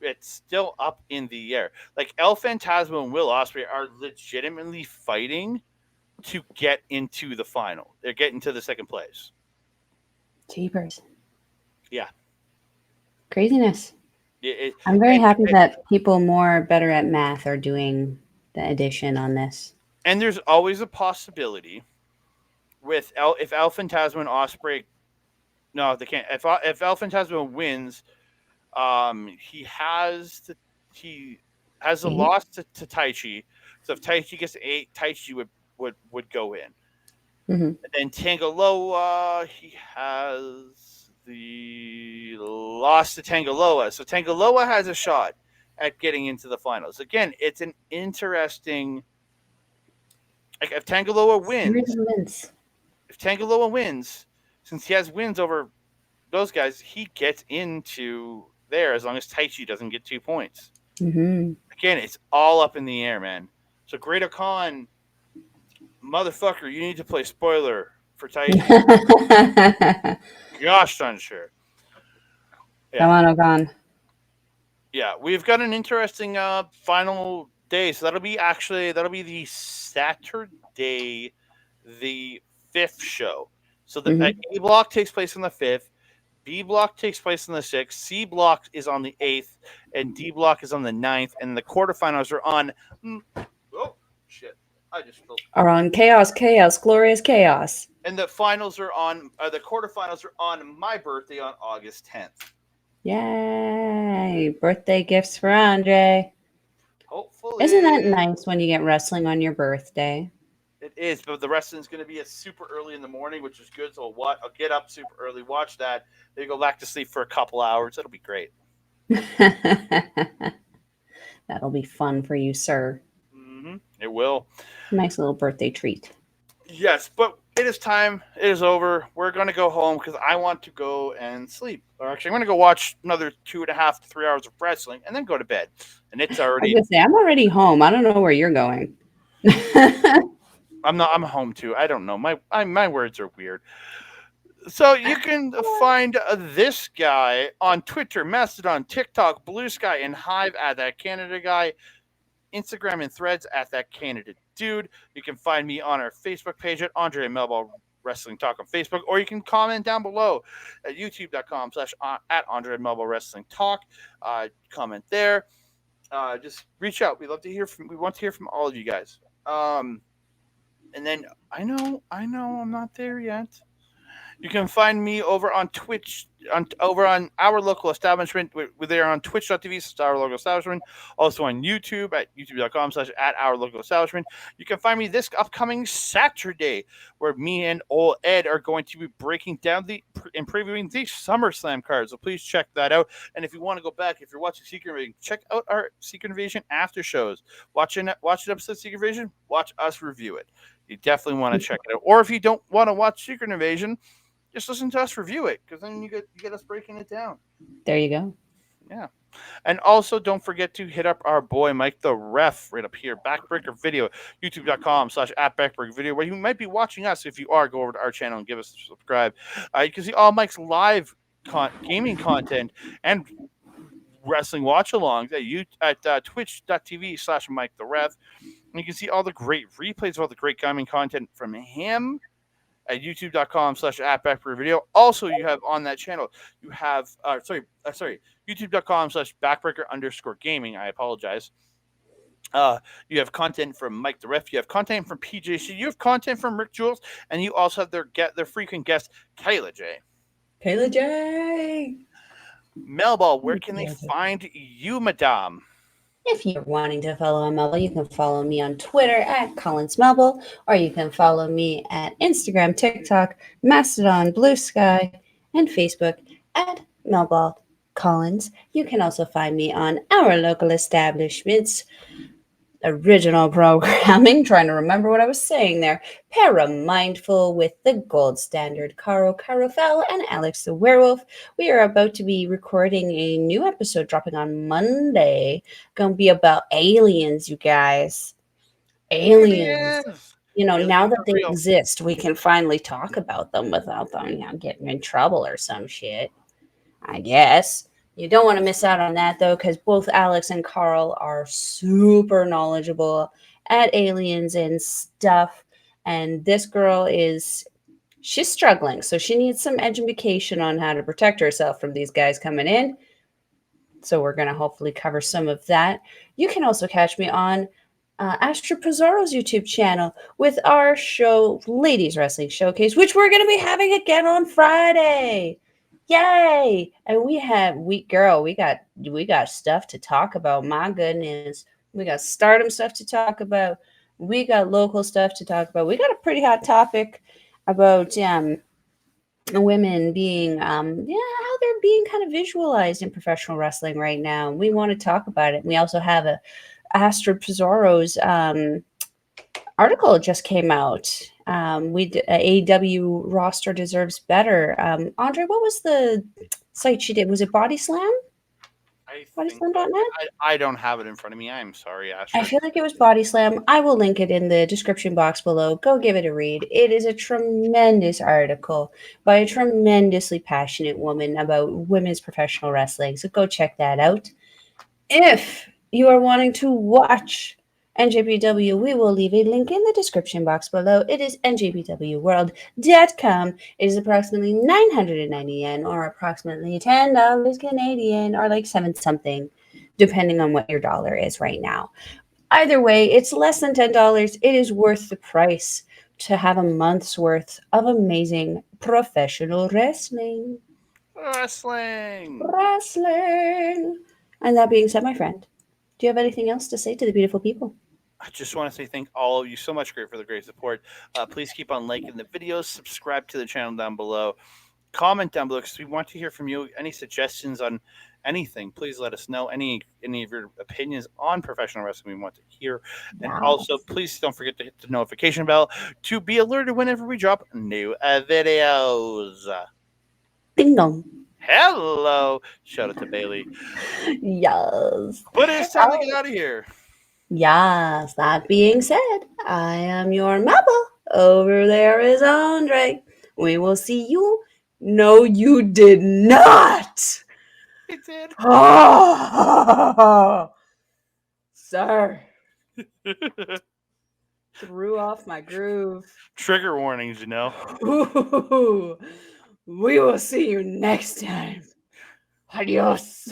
it's still up in the air. Like El Phantasmo and Will Osprey are legitimately fighting to get into the final. They're getting to the second place. Jeepers. Yeah, Craziness. I'm very And, happy that people more better at math are doing the addition on this. and there's always a possibility with if Elfin Tasman Osprey. No, they can't. If Elfin Tasman wins, he he has a Eight. loss to Taichi. So if Taichi gets 8, Taichi would go in. Mm-hmm. And then Tangaloa, he has the loss to Tangaloa. So Tangaloa has a shot at getting into the finals. Again, it's an interesting. Like Series of wins. If Tangaloa wins, since he has wins over those guys, he gets into there as long as Taichi doesn't get 2 points. Mm-hmm. Again, it's all up in the air, man. So Greater Khan, motherfucker, you need to play spoiler for Taichi. Gosh, unsure. Come Yeah, on, Ogan. yeah. We've got an interesting final day. So that'll be the Saturday, the fifth show. So the Mm-hmm. A block takes place on the fifth. B block takes place on the 6th, C block is on the 8th, and D block is on the 9th, and the quarterfinals are on. Oh, shit. I just felt. Are on chaos, chaos, glorious chaos. And the finals are on. The quarterfinals are on my birthday on August 10th. Yay! Birthday gifts for Andre. Isn't that Hopefully. nice when you get wrestling on your birthday? It is, but the wrestling's going to be at super early in the morning, which is good. So I'll get up super early, watch that, then go back to sleep for a couple hours. It'll be great. That'll be fun for you, sir. It will. Nice little birthday treat. Yes, but it is time. It is over. We're going to go home because I want to go and sleep. Or actually, I'm going to go watch another 2.5 to 3 hours of wrestling and then go to bed. And it's I was already. gonna say I'm already home. I don't know where you're going. I'm not. I'm home too. I don't know. My words are weird. So you can find this guy on Twitter, Mastodon, TikTok, Blue Sky, and Hive at that Canada guy. Instagram and Threads at that Canada dude. You can find me on our Facebook page at Andre Melball Wrestling Talk on Facebook, or you can comment down below at youtube.com/ at Andre Melball Wrestling Talk. Comment there. Just reach out. We want to hear from all of you guys. And then I know I'm not there yet. You can find me over on Twitch, over on our local establishment. We're there on twitch.tv, our local establishment. Also on YouTube at youtube.com/ at our local establishment. You can find me this upcoming Saturday, where me and old Ed are going to be breaking down and previewing the SummerSlam cards. So please check that out. And if you want to go back, if you're watching Secret Invasion, check out our Secret Invasion after shows. Watch an episode of Secret Invasion, watch us review it. You definitely want to check it out. Or if you don't want to watch Secret Invasion, just listen to us review it, because then you get us breaking it down. There you go. Yeah. And also, don't forget to hit up our boy Mike the Ref right up here, Backbreaker Video, youtube.com/ at Backbreaker Video, where you might be watching us. If you are, go over to our channel and give us a subscribe. You can see all Mike's live gaming content and wrestling watch alongs at twitch.tv/ Mike the Ref. And you can see all the great replays of all the great gaming content from him at youtube.com/ at Backbreaker Video. Also, you have on that channel, you have, youtube.com/ backbreaker_gaming. I apologize. You have content from Mike the Ref, you have content from PJC, you have content from Rick Jules, and you also have their frequent guest, Kayla J. Kayla J. Melball, where can they find you, madame? If you're wanting to follow Melball, you can follow me on Twitter at Collins Melball, or you can follow me at Instagram, TikTok, Mastodon, Blue Sky, and Facebook at Melball Collins. You can also find me on our local establishments. Original programming, trying to remember what I was saying there. Paramindful with the gold standard Caro Carofel and Alex the Werewolf. We are about to be recording a new episode dropping on Monday. Gonna be about aliens, you guys. Aliens. Aliens Now that are they real. exist, we can finally talk about them without them, getting in trouble or some shit. I guess. You don't want to miss out on that, though, because both Alex and Carl are super knowledgeable at aliens and stuff. And this girl she's struggling. So she needs some education on how to protect herself from these guys coming in. So we're going to hopefully cover some of that. You can also catch me on Astra Pizarro's YouTube channel with our show, Ladies Wrestling Showcase, which we're going to be having again on Friday. Yay! And we got stuff to talk about. My goodness. We got stardom stuff to talk about. We got local stuff to talk about. We got a pretty hot topic about women being how they're being kind of visualized in professional wrestling right now. We want to talk about it. We also have a Astrid Pizarro's article just came out. AEW roster deserves better. Andre, what was the site she did? Was it Body Slam? I think so. Bodyslam.net? I don't have it in front of me. I'm sorry, I Astrid. feel like it was Body Slam. I will link it in the description box below. Go give it a read. It is a tremendous article by a tremendously passionate woman about women's professional wrestling. So go check that out. If you are wanting to watch NJPW, we will leave a link in the description box below. It is njpwworld.com. It is approximately 990 yen or approximately $10 Canadian or like 7 something, depending on what your dollar is right now. Either way, it's less than $10. It is worth the price to have a month's worth of amazing professional wrestling. Wrestling. Wrestling. And that being said, my friend, do you have anything else to say to the beautiful people? I just want to say thank all of you so much for the great support. Please keep on liking the videos, subscribe to the channel down below, comment down below because we want to hear from you. Any suggestions on anything, please let us know. Any of your opinions on professional wrestling we want to hear. And also, please don't forget to hit the notification bell to be alerted whenever we drop new videos. Ding dong. Hello. Shout out to Bailey. Yes. But it's time to get out of here. Yes. That being said, I am your Melball. Over there is Andre. We will see you. No, you did not. It did. Oh, sir. Threw off my groove. Trigger warnings, you know. Ooh, we will see you next time. Adios.